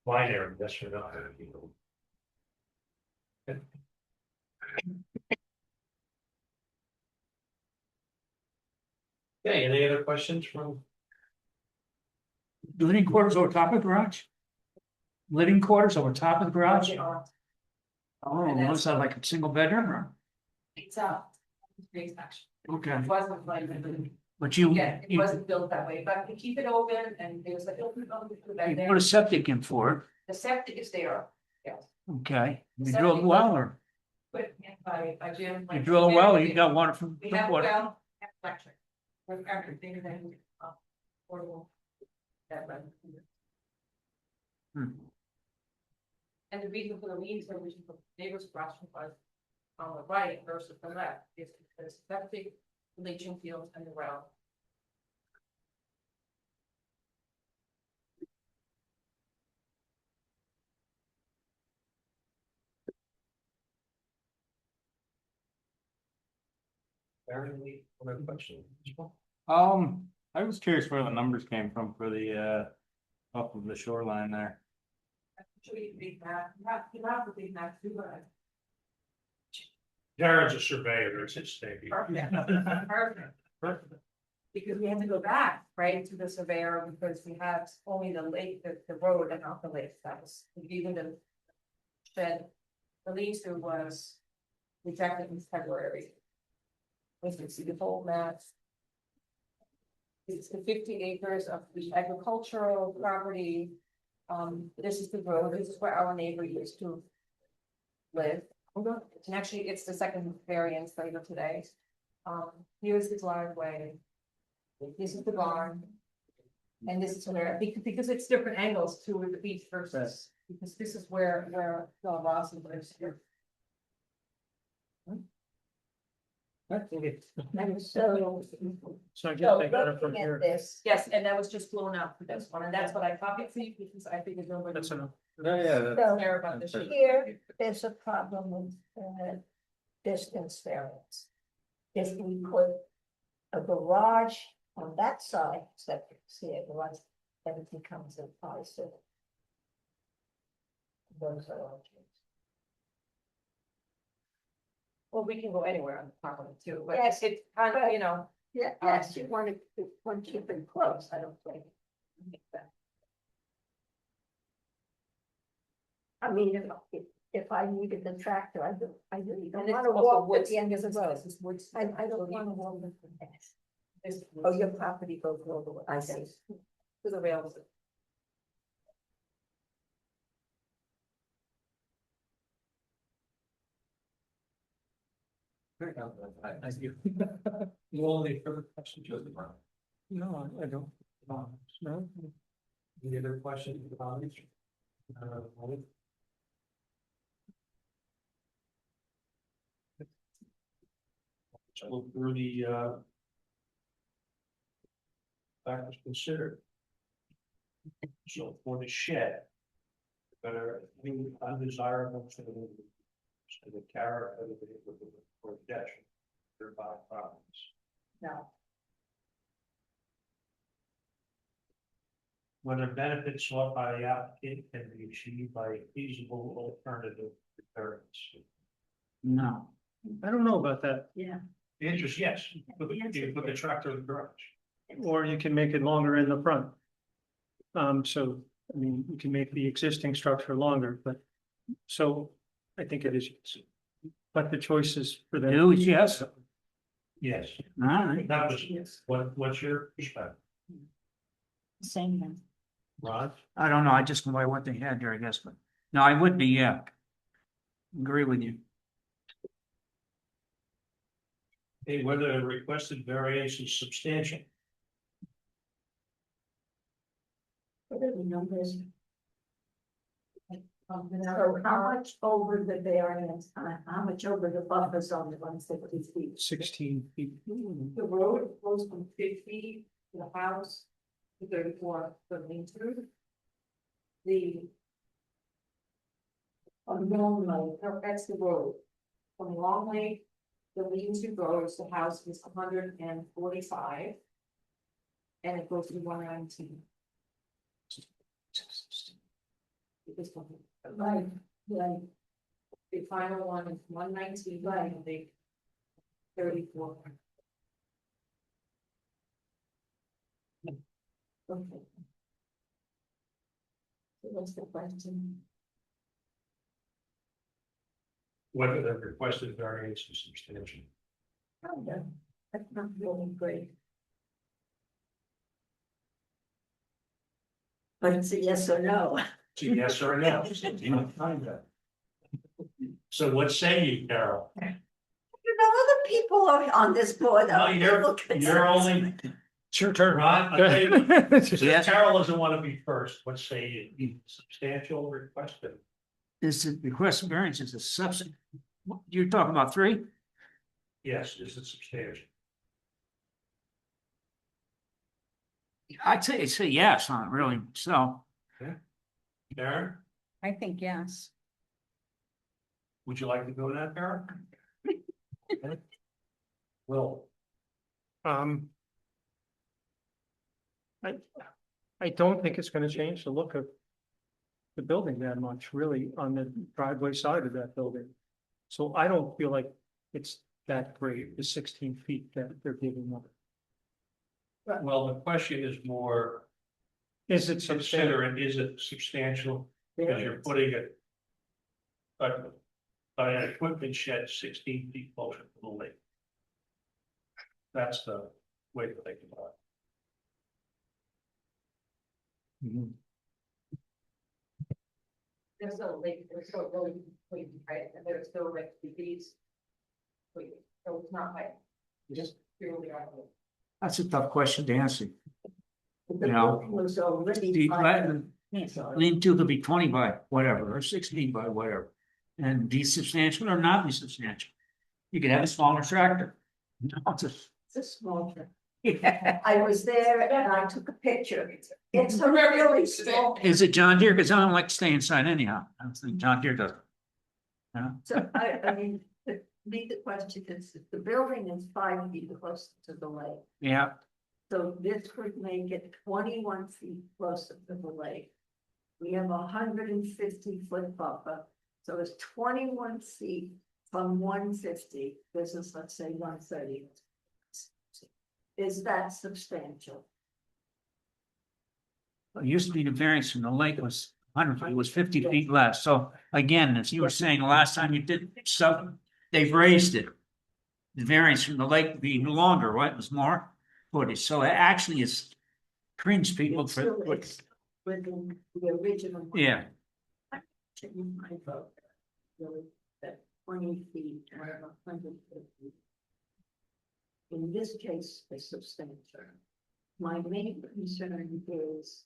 S1: Minor, yes or no. Okay, any other questions from?
S6: Living quarters over top of the garage? Living quarters over top of the garage? Oh,
S8: And
S6: those are like a single bedroom or?
S8: It's up. It's actually,
S6: Okay,
S8: it wasn't like,
S6: but you,
S8: yeah, it
S6: you,
S8: wasn't built that way, but we keep it open and it was like, open, back
S6: you
S8: there.
S6: put a septic in for
S8: The septic is there,
S6: it, okay, you
S8: Septic
S6: drilled a well or?
S8: put in by Jim.
S6: You
S8: like,
S6: drill a well, you
S8: we
S6: got water from
S8: have
S6: water.
S8: well, have electric. With everything then, portable. That run.
S6: Hmm.
S8: And the reason for the leaves, which is the neighbor's question was on the right versus the left, is because septic, leaching fields and the well.
S1: Apparently, other questions?
S10: I was curious where the numbers came from for the, up of the shoreline there.
S8: Show you the big map, you have the big map too, but.
S1: Darren's a surveyor, it's his thing.
S8: Perfect. Because we have to go back, right, to the surveyor, because we have only the lake, the road and not the lake, that was, even the shed. The lease was rejected in February. As you can see the whole map. It's the 50 acres of the agricultural property. This is the road, this is where our neighbor used to live. And actually, it's the second variance later today. Here's the driveway. This is the barn. And this is where, because it's different angles too with the beach versus, because this is where Phil Rossi lives here.
S3: I think it's,
S2: And so,
S3: so I guess
S2: so
S3: they got it from
S2: looking at
S3: here.
S2: this,
S8: Yes, and that was just blown out for this one, and that's what I copied for you, because I figured nobody
S3: That's
S8: would
S3: enough.
S10: Yeah,
S2: so
S8: care about this.
S2: here, there's a problem with distance variance. If we put a garage on that side, except see a garage, then it becomes a five-foot. Those are all trees.
S8: Well, we can go anywhere on the property too, but
S2: Yes,
S8: it's kind of, you know,
S2: Yeah, yes, you want to keep it close, I don't think. I mean, if I needed the tractor, I really don't
S8: And it's
S2: want to
S8: also
S2: walk at
S8: woods.
S2: the end of the road.
S8: This is woods.
S2: I don't want to walk with the fence.
S8: This-
S2: Oh, your property goes all the way.
S8: I see. To the rails.
S1: Thank you. You only further questions, Joseph?
S3: No, I don't. No.
S1: Any other questions about it? So through the factors considered. So for the shed. Better, undesirable for the character of the for the detriment. Thereby problems.
S2: No,
S1: Whether benefits sought by the applicant can be achieved by a feasible alternative returns.
S6: No,
S3: I don't know about that.
S2: yeah.
S1: The interest, yes, put the tractor in the garage.
S3: Or you can make it longer in the front. So, I mean, you can make the existing structure longer, but, so I think it is. But the choice is for them.
S6: do is yes, all
S1: Yes,
S6: right,
S1: that was, what's your perspective,
S5: Same then.
S1: Rod?
S6: I don't know, I just go by what they had there, I guess, but, no, I would be, yeah. Agree with you.
S1: Hey, whether the requested variance is substantial.
S2: What are the numbers? So how much over the variance, how much over the buffer zone, the 160 feet?
S3: 16 feet.
S8: The road goes from 50 to the house to 34 for the lean through.
S2: the. On Long Lake, that's the road. From Long Lake, the lean-to goes, the house is 145. And it goes to 119. This one, right, the final one is 119, right, and they 34. Okay. So what's the question?
S1: Whether the requested variance is substantial.
S2: Oh, yeah, that's not really great. But it's a yes or no.
S1: It's a yes or a no. So do not find that. So what say you, Carol?
S2: You know, other people are on this board.
S1: No, you're only,
S3: It's your turn.
S1: Ron, I'll tell you, since
S6: Yes.
S1: Carol doesn't want to be first, what say you? Substantial requested.
S6: Is the request of variance is a subset? You're talking about three?
S1: Yes, is it substantial?
S6: I'd say yes, not really, so.
S1: Karen,
S5: I think yes.
S1: would you like to go now, Karen? Will,
S3: Um. I don't think it's gonna change the look of. The building that much, really, on the driveway side of that building. So I don't feel like it's that great, the 16 feet that they're giving up.
S1: well, the question is more,
S3: Is it substantial?
S1: consider it, is it substantial? Because you're putting it. But an equipment shed 16 feet closer to the lake. That's the way to think about it.
S3: Mhm.
S8: There's no lake, there's no really, right, and there's no like degrees. So it's not like, just purely on the.
S6: That's a tough question to answer.
S2: The
S6: Yeah.
S2: building was already.
S6: Lean to could be 20 by whatever, or 16 by whatever. And be substantial or not be substantial. You could have a smaller tractor. No, it's
S2: It's a small trip.
S6: yeah.
S2: I was there and I took a picture. It's a really small.
S6: Is it John Deere? Because I don't like to stay inside anyhow. I don't think John Deere does. Yeah.
S2: So I mean, the question is, if the building is 5 feet close to the lake.
S6: Yeah,
S2: So this would make it 21 feet closer to the lake. We have 150-foot buffer, so it's 21 feet from 150, this is, let's say, 130. Is that substantial?
S6: it used to be the variance from the lake was 100 feet, was 50 feet less. So again, as you were saying, the last time you did stuff, they've raised it. The variance from the lake being longer, right, was more footage. So it actually is cringe people
S2: It's still-
S6: for,
S2: it's within the original.
S6: yeah.
S2: Check my vote. Really, that 20 feet, or 150. In this case, it's substantial. My main concern is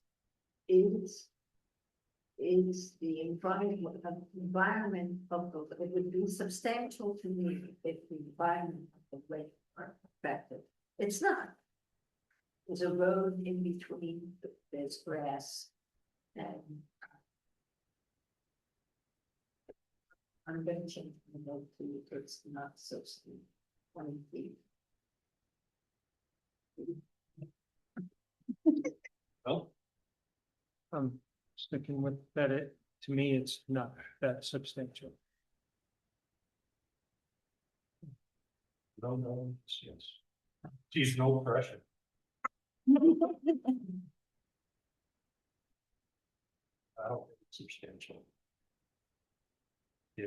S2: the environment of the, it would be substantial to me if the environment of the lake are affected. It's not. There's a road in between, there's grass, and I'm gonna change the vote to, it's not so steep, 20 feet.
S1: Well,
S3: I'm sticking with that. To me, it's not that substantial.
S1: no, yes. Geez, no pressure. I don't think it's substantial. Yeah.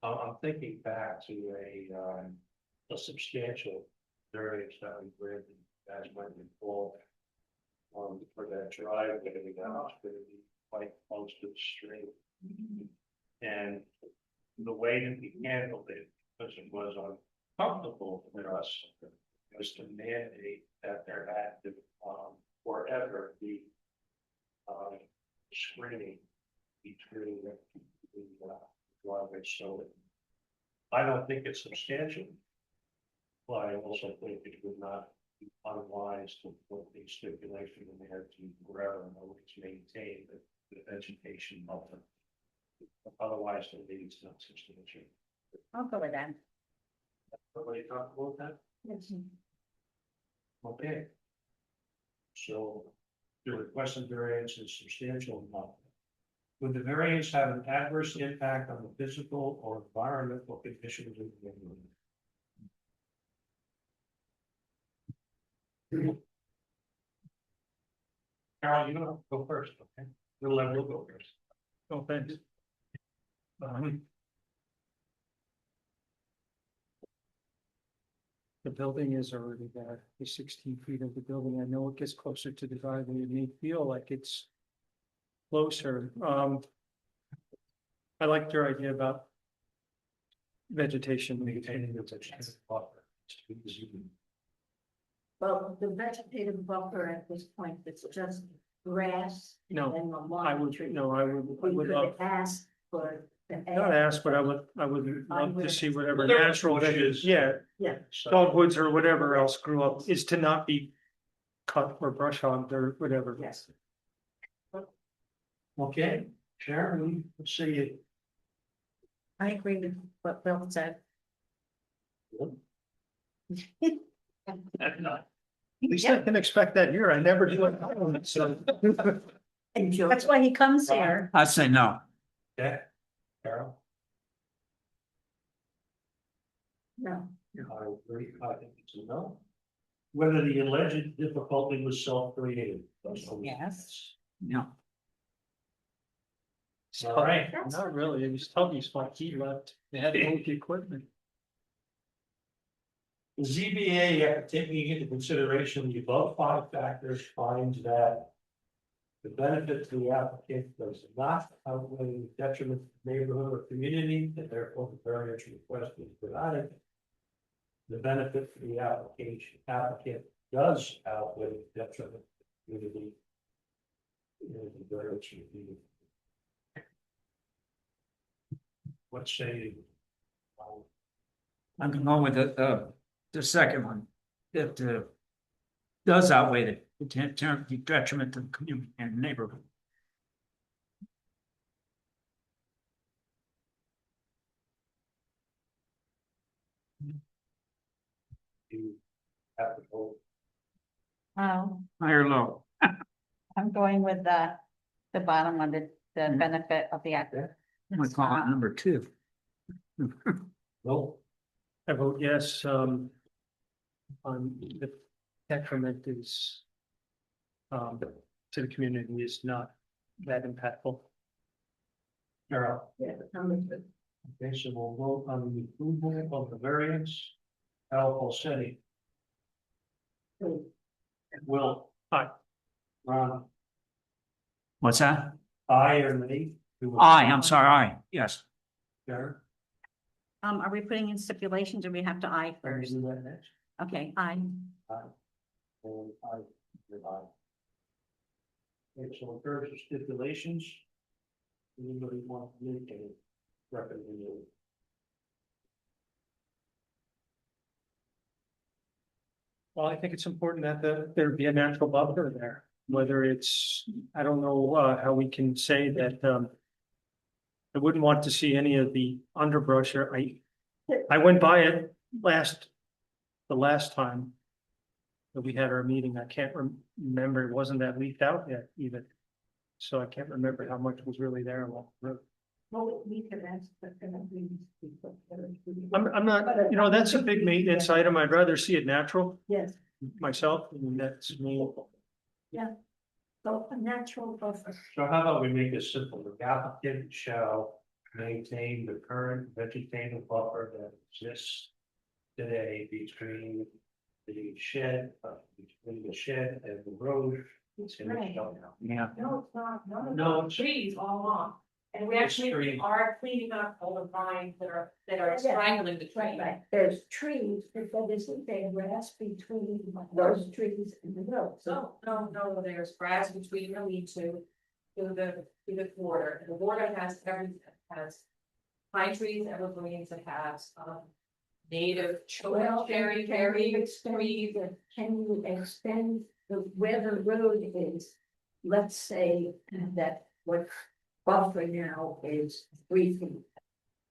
S1: I'm thinking back to a substantial variance that we granted, as might recall. For that driveway, that was going to be quite close to the stream. And the way that we handled it, because it was uncomfortable for us, was to mandate that there had to, forever be screening between the driveway. So I don't think it's substantial, but I also think it would not Otherwise, to put a stipulation in there to forever and always maintain the vegetation buffer. Otherwise, the leads not substantial.
S5: I'll go with that.
S1: Everybody comfortable with that?
S2: Yes.
S1: Okay. So the requested variance is substantial enough. Would the variance have an adverse impact on the physical or environmental conditions of the neighborhood? Carol, you don't go first, okay? We'll let Will go first.
S3: Oh, thanks. The building is already there, the 16 feet of the building. I know it gets closer to the driveway. It may feel like it's closer. I liked your idea about vegetation.
S1: Maintaining the vegetation buffer.
S2: Well, the vegetative buffer at this point, it's just grass.
S3: No,
S2: and a
S3: I
S2: lawn
S3: would,
S2: tree.
S3: no, I would
S2: We
S3: love,
S2: could ask for.
S3: not ask, but I would love to see whatever
S1: There are
S3: natural,
S1: bushes.
S3: yeah,
S2: Yeah,
S3: dogwoods or whatever else grew up, is to not be cut or brush hogged or whatever.
S2: yes.
S1: Okay, Sharon, let's see you.
S5: I agree with what Bill said.
S3: At least I can expect that here. I never do it. So.
S5: That's why he comes here.
S6: I'd say no.
S1: Okay, Carol,
S2: No,
S1: I agree, I think it's a no. Whether the alleged difficulty was self-created.
S5: Yes.
S6: No.
S1: All right.
S3: Not really. It was Tubby's fault. He left. They had to move the equipment.
S1: The ZBA, after taking into consideration the above 5 factors, finds that the benefit to the applicant does not outweigh the detriment to the neighborhood or community, and therefore the variance request is denied. The benefit to the applicant does outweigh the detriment to the community. And the variance should be. What say you?
S6: I'm gonna go with the second one, that does outweigh the detriment to the community and neighborhood.
S1: You have to vote.
S5: Oh,
S6: High or low?
S5: I'm going with the bottom one, the benefit of the act.
S6: I'm gonna call it number 2.
S1: No,
S3: I vote yes, on the detriment is to the community is not that impactful.
S1: Carol.
S2: yeah, number 2.
S1: Okay, so we'll vote on the approval of the variance. Al Pulsetti. Will.
S3: Aye.
S1: Ron.
S6: What's that?
S1: Aye or nay?
S6: Aye, I'm sorry, aye, yes.
S1: Sharon.
S5: Are we putting in stipulations or we have to I
S1: Can we
S5: first?
S1: do that next?
S5: Okay, I.
S1: Aye. And aye. You're aye. Okay, so in terms of stipulations. Anybody want to make a recommendation?
S3: Well, I think it's important that there be a natural buffer there, whether it's, I don't know, how we can say that, I wouldn't want to see any of the underbrush or I went by it the last time that we had our meeting. I can't remember, it wasn't that leaked out yet even. So I can't remember how much was really there along the road.
S2: Well, we can ask, but we.
S3: I'm not, that's a big maintenance item. I'd rather see it natural
S2: Yes,
S3: myself, and that's me.
S2: so a natural buffer.
S1: So how about we make it simple? The applicant shall maintain the current vegetative buffer that exists today between the shed, between the shed and the road.
S2: It's
S1: And
S2: right.
S6: Yeah.
S2: No, it's not, no,
S1: No,
S8: Trees all along. And we
S1: It's
S8: actually
S1: tree.
S8: are cleaning up all the vines that are
S2: Yeah.
S8: strangling the
S2: right,
S8: tree.
S2: right, there's trees, but there isn't there grass between those trees and the road, so.
S8: No, there's grass between the lean-to the border. The border has everything, has pine trees, evergreens, it has, native
S2: Well,
S8: cherry
S2: can
S8: berry
S2: you extend
S8: trees.
S2: can you extend where the road is? Let's say that what buffer now is 3 feet.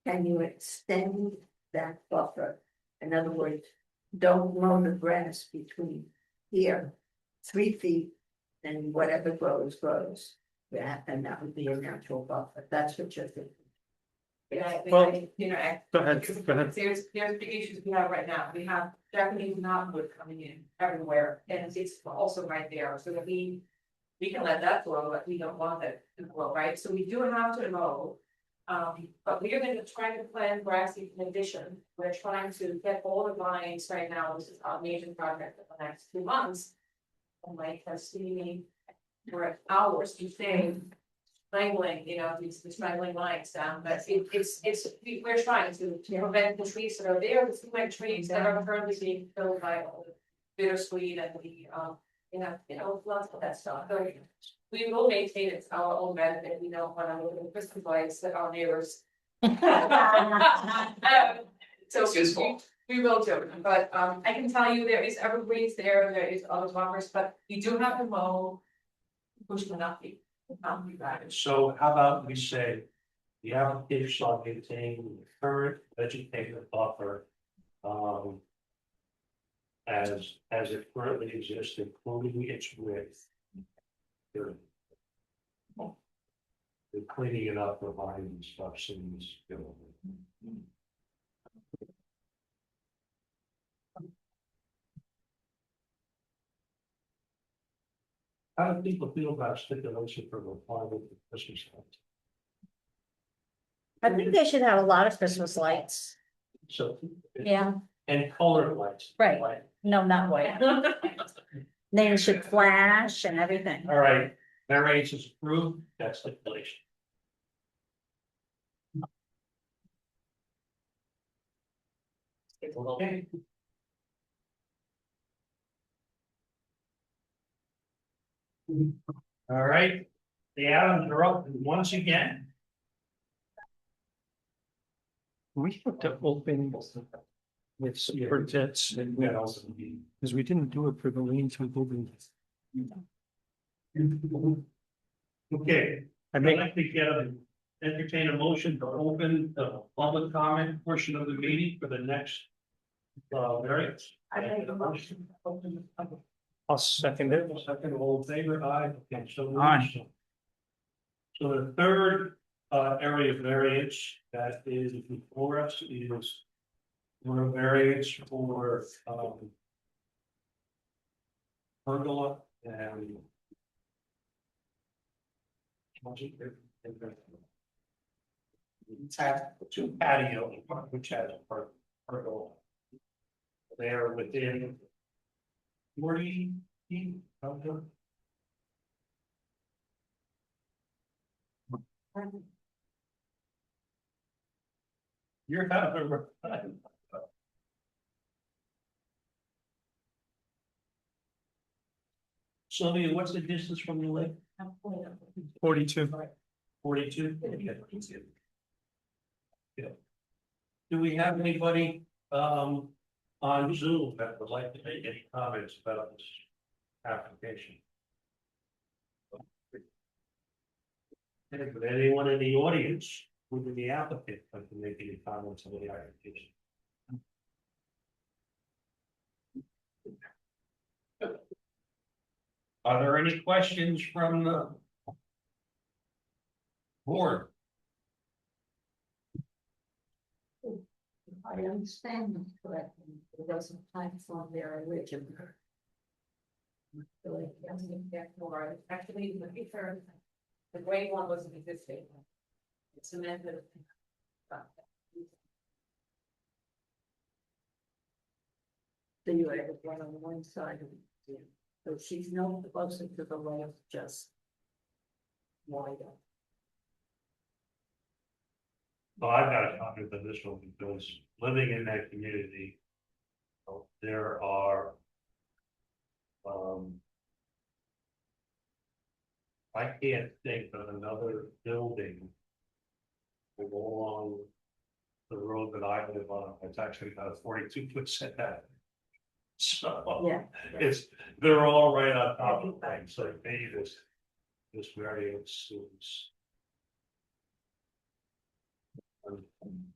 S2: Can you extend that buffer? In other words, don't mow the grass between here, 3 feet, and whatever grows, grows. Yeah, and that would be a natural buffer. That's what you're thinking.
S3: Well,
S8: You know,
S3: Go ahead, go ahead.
S8: there's big issues we have right now. We have Japanese knotwood coming in everywhere, and it's also right there, so that we can let that grow, but we don't want that to grow, right? So we do have to mow. But we are gonna try to plant grass in addition. We're trying to get all the lines right now. This is our major project for the next 2 months. And Mike has seen me for hours to say, strangling, you know, these strangling lines down, but we're trying to prevent the trees that are there, the cement trees that are currently being killed by all the bittersweet and the, lots of that stuff. So we will maintain it's our own benefit, we don't wanna live in Christmas lights that our neighbors. So
S4: It's his fault.
S8: we will do, but I can tell you there is evergreens there is other buffers, but you do have to mow. Push the nothing.
S1: So how about we say, the application shall contain the current vegetative buffer. As it currently exists, including its width. Good. The cleaning it up, providing and stuff seems, How do people feel about stipulation for requirement for Christmas lights?
S5: I think they should have a lot of Christmas lights.
S1: So.
S5: Yeah,
S1: And colored lights.
S5: right. No, not white. They should flash and everything.
S1: All right, variance is approved, that's stipulation. Okay. All right, the Adams are up once again.
S3: We have to open with superjets because we didn't do it for the liens with building.
S1: Okay,
S3: I
S1: I'd
S3: make,
S1: like to entertain a motion to open the public comment portion of the meeting for the next variance.
S2: I make a motion to open the public.
S3: I'll second it.
S1: Second, all in favor, aye. Okay, so.
S6: Aye.
S1: So the third area of variance that is before us is. We're a variance for pergola and. It's had two patio, which has a pergola. They are within 40 feet of the. You're having a. Sylvia, what's the distance from the lake?
S3: 42.
S1: 42? Yeah. Do we have anybody on Zoom that would like to make any comments about this application? But anyone in the audience, who would the applicant like to make any comments on the application? Are there any questions from the board?
S2: I understand this correctly, it wasn't time from their original. So it doesn't get more,
S8: Actually, the picture, the gray one wasn't existing. It's cemented.
S2: so you have one on one side of it. So she's no closer to the left, just wider.
S1: Well, I've got a comment on this one because living in that community. There are. I can't think of another building. Along the road that I live on, it's actually got a 42-foot setback. So
S2: Yeah.
S1: they're all right on top of things, so maybe this variance is.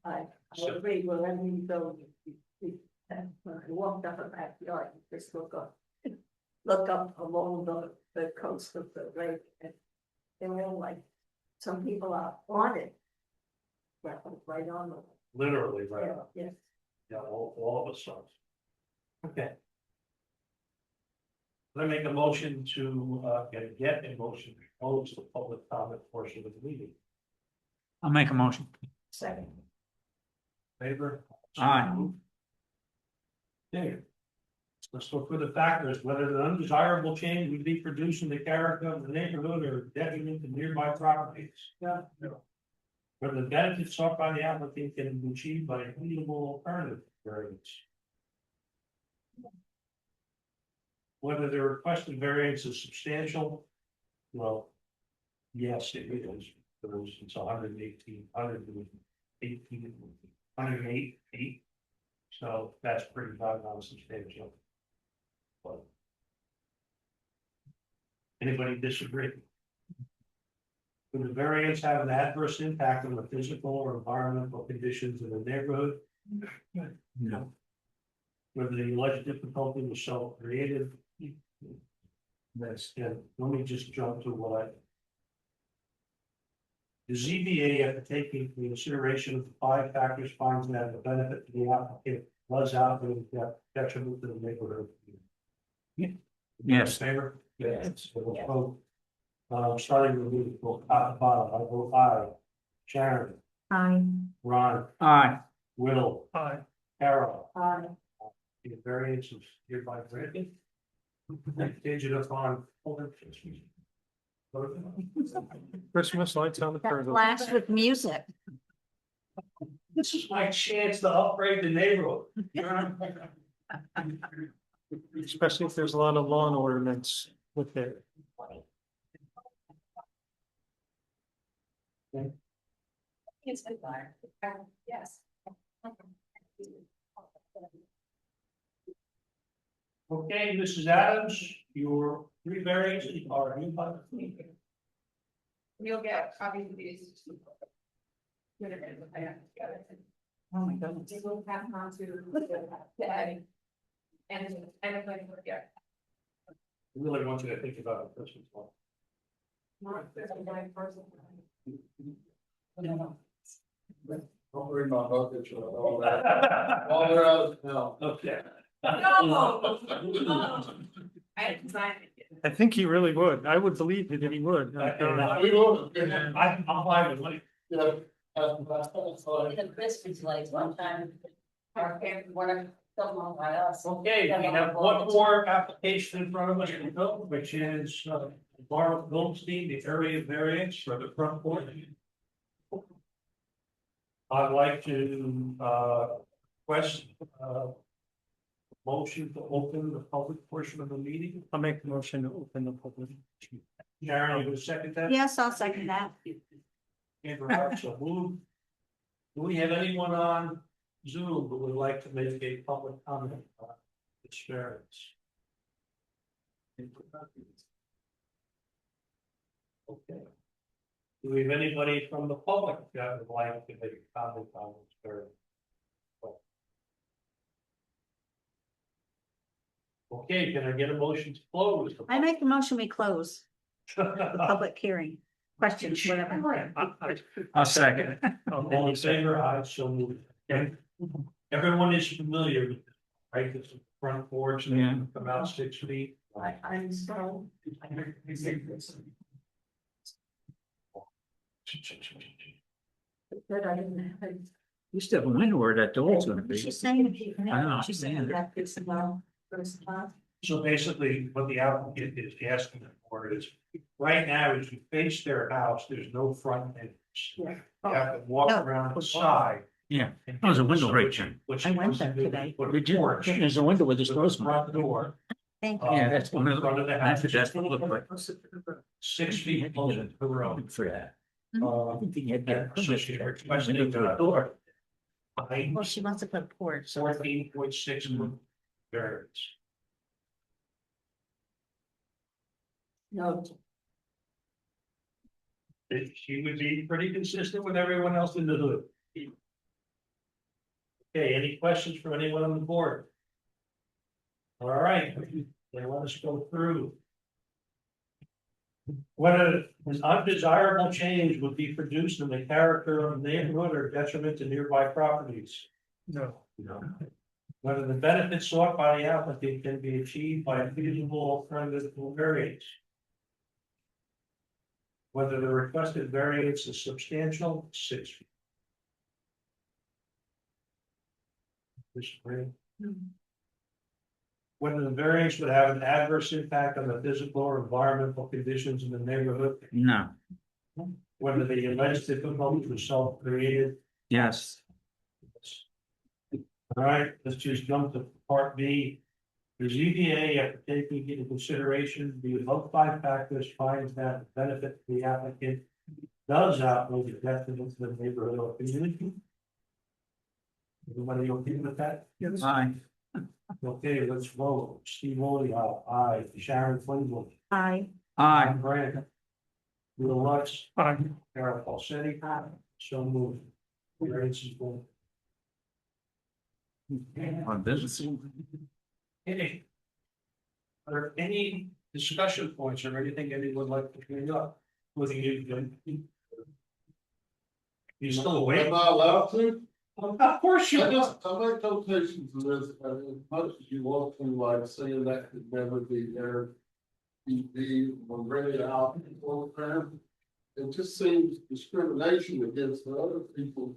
S2: I agree, well, when we go, we walked up a backyard, just look up along the coast of the lake, and they were like, some people are on it. Right on the.
S1: Literally, right,
S2: Yeah,
S1: yeah, all of us are. Okay. Let me make a motion to, get a motion to close the public comment portion of the meeting.
S6: I'll make a motion.
S2: second.
S1: Favor?
S6: Aye.
S1: Okay. Let's look for the factors, whether the undesirable change would be producing the character of the neighborhood or detriment to nearby properties. Yeah. Whether the benefits sought by the applicant can be achieved by a reasonable alternative variance. Whether the requested variance is substantial, well, yes, it is. It's 118, 108 feet. So that's pretty doggone substantial. But anybody disagree? Would the variance have an adverse impact on the physical or environmental conditions in the neighborhood?
S6: No.
S1: Whether the alleged difficulty was self-created? That's, yeah, let me just jump to what I. The ZBA, after taking into consideration of the 5 factors, finds that the benefit to the applicant was outweighed the detriment to the neighborhood.
S6: Yes.
S1: Favor? Yes. Starting with the top to bottom, I vote aye. Sharon,
S5: Aye.
S1: Ron,
S6: Aye.
S1: Will,
S3: Aye.
S1: Carol,
S2: Aye.
S1: the variance is hereby granted. Contingent upon.
S3: Christmas lights on the
S5: That
S3: pergola,
S5: flash with music.
S1: This is my chance to upgrade the neighborhood.
S3: especially if there's a lot of lawn ornaments with it.
S8: It's good fire. Yes.
S1: Okay, Mrs. Adams, your 3 variances are in by the.
S8: You'll get copies of these.
S5: Oh, my goodness.
S8: They will pass on to the Eddie. And everybody, yeah.
S1: I really want you to think about the Christmas one.
S9: Don't worry about buckets or all that. All they're out of town.
S1: Okay.
S8: No. I designed it.
S3: I think he really would. I would believe that he would.
S9: We will.
S1: I'm fine with it.
S9: Yeah.
S11: The Christmas lights one time, our parents, one of them on by us.
S1: Okay, we have one more application in front of us, which is Barbara Goldstein, the area variance for the front porch. I'd like to request motion to open the public portion of the meeting.
S3: I'll make the motion to open the public.
S1: Sharon, you would second that?
S5: Yes, I'll second that.
S1: Amber, so moved. Do we have anyone on Zoom who would like to make a public comment on this variance? Okay. Do we have anybody from the public that would like to make a comment on this variance? Okay, can I get a motion to close?
S5: I make the motion, we close the public hearing. Questions, whatever.
S6: I'll second.
S1: All in favor, aye, so moved. Okay. Everyone is familiar with, this, right, this is the front porch, and
S6: Yeah.
S1: about 6 feet.
S2: I'm so. But I didn't have.
S6: You still have a window where that door's gonna be.
S5: She's saying.
S6: I know, she's saying.
S2: That is now first time.
S1: So basically, what the applicant is asking for is, right now, as you face their house, there's no front entrance.
S2: Yeah.
S1: You have to walk
S5: No.
S1: around the side.
S6: Yeah.
S1: and
S6: Oh, there's a
S1: get
S6: window
S1: to
S6: right
S1: which-
S6: there.
S1: which
S5: I went
S1: is
S5: there
S1: the-
S5: today.
S1: for the
S6: Did you?
S1: porch,
S6: There's a window with the
S1: the
S6: doors.
S1: front door.
S5: Thank you.
S6: Yeah, that's one of
S1: in front of the house.
S6: That's what look like.
S1: 6 feet closer to the road.
S6: For that.
S5: Mm-hmm.
S6: I think he had to get a
S1: So
S6: permit
S1: she's
S6: for that.
S1: requesting
S6: Window to the
S1: a
S6: door.
S5: Well, she wants to put porch, so
S1: 14.6 variance.
S2: No,
S1: She would be pretty consistent with everyone else in the hood. Okay, any questions from anyone on the board? All right, they want us to go through. Whether an undesirable change would be produced in the character of the neighborhood or detriment to nearby properties.
S3: No.
S1: No. Whether the benefits sought by the applicant can be achieved by a feasible alternative variance. Whether the requested variance is substantial, 6 feet. Disagree. Whether the variance would have an adverse impact on the physical or environmental conditions in the neighborhood.
S6: No,
S1: Whether the alleged difficulties were self-created.
S6: yes,
S1: All right, let's just jump to part B. The ZBA, after taking into consideration the above 5 factors, finds that the benefit to the applicant does outweigh the detriment to the neighborhood or community. Everybody okay with that?
S6: aye,
S1: Okay, let's vote. Steve Molly, aye. Sharon Flynn.
S5: I,
S6: aye,
S1: Brand. Will Lutz.
S3: Aye.
S1: Carol Paulsetti. So moved. Variance is full.
S6: on business.
S1: Okay. Are there any discussion points or anything anyone would like to bring up? With you, Jim? You still awake?
S9: Am I allowed to?
S1: Of course you
S9: I
S1: are.
S9: just, I make notations of this, as much as you want to, like saying that could never be there. When ready out program. It just seems discrimination against the other people.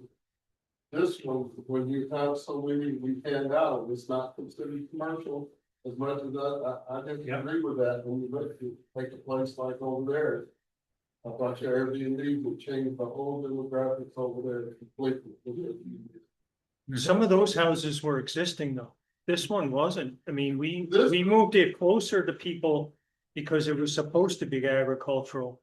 S9: This one, when you have so many we hand out, it's not considered commercial. As much as I didn't agree with that when you look to take a place like over there. I thought your Airbnb would change the whole demographics over there completely.
S3: Some of those houses were existing though. This one wasn't. I mean, we
S9: This-
S3: moved it closer to people because it was supposed to be agricultural.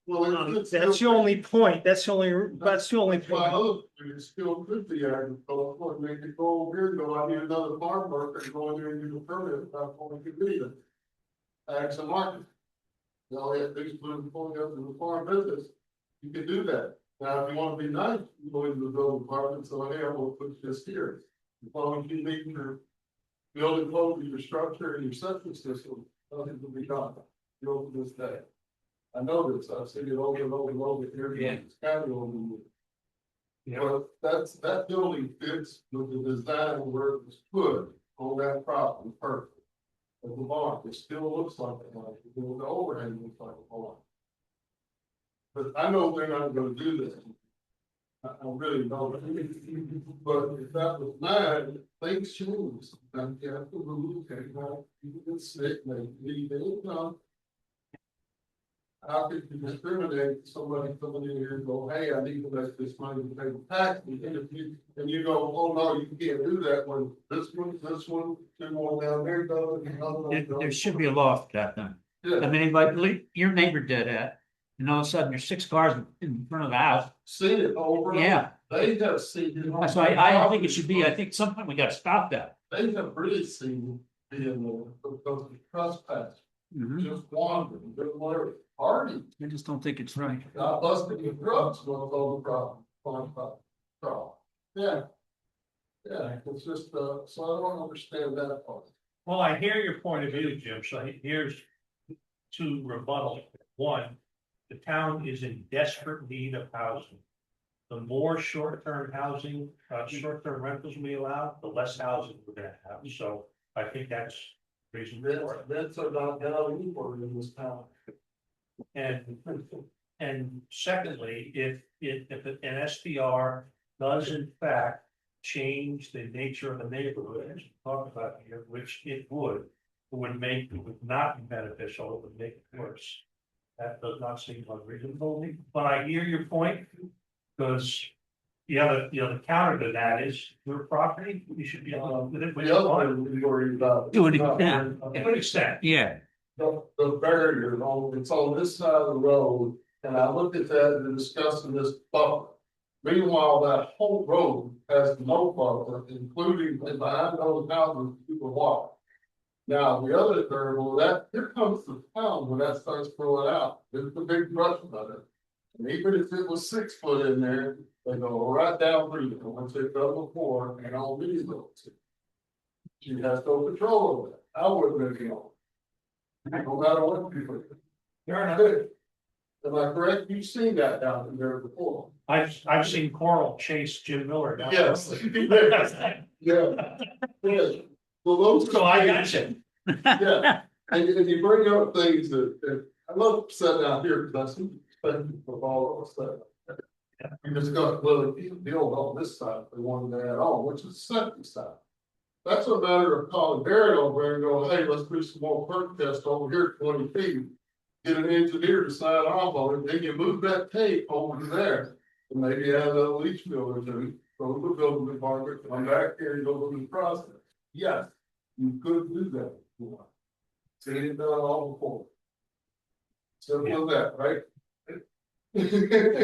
S9: Well, it's
S3: That's the only point. That's the only
S9: Why
S3: point.
S9: other, it still could be agricultural, and they could go over here, go out here, another farm worker, and go in there and do the permit, without going to be them. Ag and market. You know, if they put going up to the farm business, you can do that. Now, if you wanna be nice, you go into the building department, so hey, I'm gonna put this here. As long as you meet your building code, your structure, and your septic system, nothing will be done. You know, to this day. I know this, I've seen it over and over and over here.
S1: Yeah.
S9: It's kind of.
S1: Yeah.
S9: But that building fits with the design where it was put on that property, perfect. But the barn, it still looks like a barn, the overhang looks like a barn. But I know they're not gonna do this. I really don't, but if that was mine, things change. And you have to move, okay, now, you get sick, they leave the income. How could you discriminate somebody coming in here and go, hey, I need to make this money to pay the tax, and you go, oh, no, you can't do that when this one, two more down there,
S6: There should be a law for that then. I
S9: Yeah,
S6: mean, like your neighbor did that, and all of a sudden there's 6 cars in front of the house.
S9: seen it over. and over.
S6: Yeah,
S9: They have seen it.
S6: that's why I don't think it should be. I think some point we gotta stop that.
S9: They have really seen it being there because of trespass, just wandering, just whatever, party.
S6: I just don't think it's right.
S9: Not busting your drugs, was all the problem. Yeah. Yeah, it's just, so I don't understand that part.
S1: Well, I hear your point of view, Jim, so here's 2 rebuttals. One, the town is in desperate need of housing. The more short-term housing, short-term rentals we allow, the less housing we're gonna have, so I think that's reasonable.
S9: That's not down anywhere in this town.
S1: And secondly, if an SPR does in fact change the nature of the neighborhood, as we talked about here, which it would not be beneficial, it would make it worse. That does not seem unreasonable to me, but I hear your point, because the other counter to that is your property, you should be able to.
S9: The other one we worried about.
S6: To an extent.
S1: To an extent.
S6: Yeah,
S9: The barrier it's on this side of the road, and I looked at that and discussing this buffer. Meanwhile, that whole road has no buffer, including behind those houses, people walk. Now, the other third, well, that, here comes the town when that starts growing out, there's the big brush butter. And even if it was 6 foot in there, they go right down through it, once they go before, and all these those. She has no control over that, I wouldn't be on. No matter what people.
S1: Fair enough.
S9: Am I correct? You've seen that down there before.
S1: I've seen Coral chase Jim Miller down.
S9: Yes. Yeah. Yeah. Well, those.
S1: So I got you.
S9: Yeah, and you bring up things that I love sitting down here because I see of all of us that. You just got to deal with all this stuff, they wanted to add on, which is septic stuff. That's a matter of calling Barrett over and go, hey, let's do some more perk test over here at 20 feet. Get an engineer to sign off on it, then you move that tape over to there. And maybe add a leach field or two, go to the building department, come back here and go through the process. Yes, you could do that. Seen it done all before. Simple as that, right?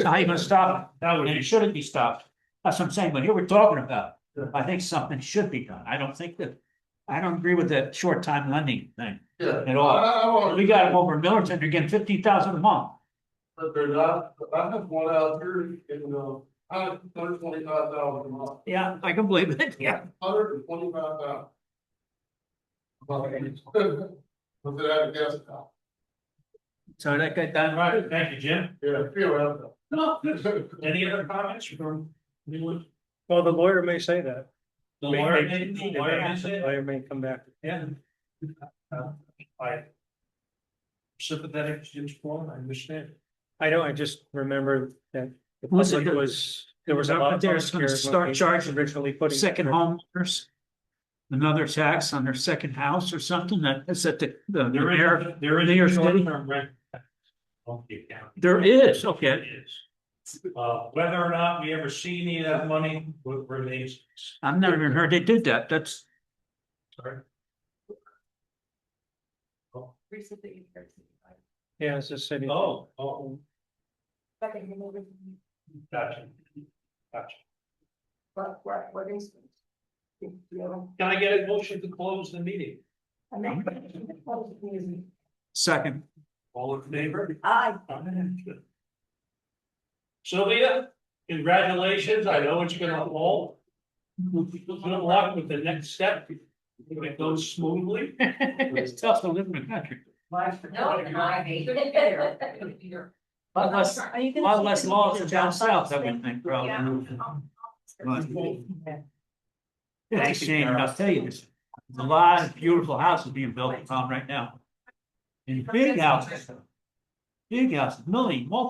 S6: How you gonna stop it?
S1: That would
S6: And
S1: be
S6: it shouldn't be stopped. That's what I'm saying, but here we're talking about, I think something should be done. I don't think that, I don't agree with that short time lending thing
S9: Yeah.
S6: at all. We got them over in Millerton, they're getting 50,000 a month.
S9: But they're not, I have one out here in, $125,000 a month.
S6: Yeah, I can believe it, yeah.
S9: $125,000. Was it at a guest house?
S6: So that got done.
S1: All right, thank you, Jim.
S9: Yeah, I feel that.
S1: No. Any other comments from anyone?
S3: Well, the lawyer may say that.
S1: The lawyer may say it.
S3: Lawyer may come back.
S1: Yeah. I sympathetic to Jim's point, I understand.
S3: I know, I just remember that the
S6: Was it
S3: public
S6: the-
S3: there was a lot of.
S6: There's gonna
S3: public
S6: start
S3: hearing when we
S6: charging
S3: originally putting.
S6: Second homeowners. Another tax on their second house or something that is at the mayor.
S1: There is
S6: New York
S1: a
S6: City?
S1: short-term rent tax on the account.
S6: There is,
S1: It
S6: okay.
S1: is. Whether or not we ever see any of that money remains.
S6: I've never even heard they did that. That's,
S1: Sorry.
S8: Recently.
S3: Yeah, it's a city.
S1: Oh, gotcha. Gotcha.
S2: What is?
S1: Can I get a motion to close the meeting?
S6: second.
S1: All in favor?
S2: Aye.
S1: Sylvia, congratulations. I know it's gonna fall. Good luck with the next step. If it goes smoothly.
S6: It's tough to live in the country.
S11: No, I hate it.
S6: Lot less laws than down south, I would think, probably. But it's a shame, I'll tell you this, there's a lot of beautiful houses being built in town right now. And big houses, million,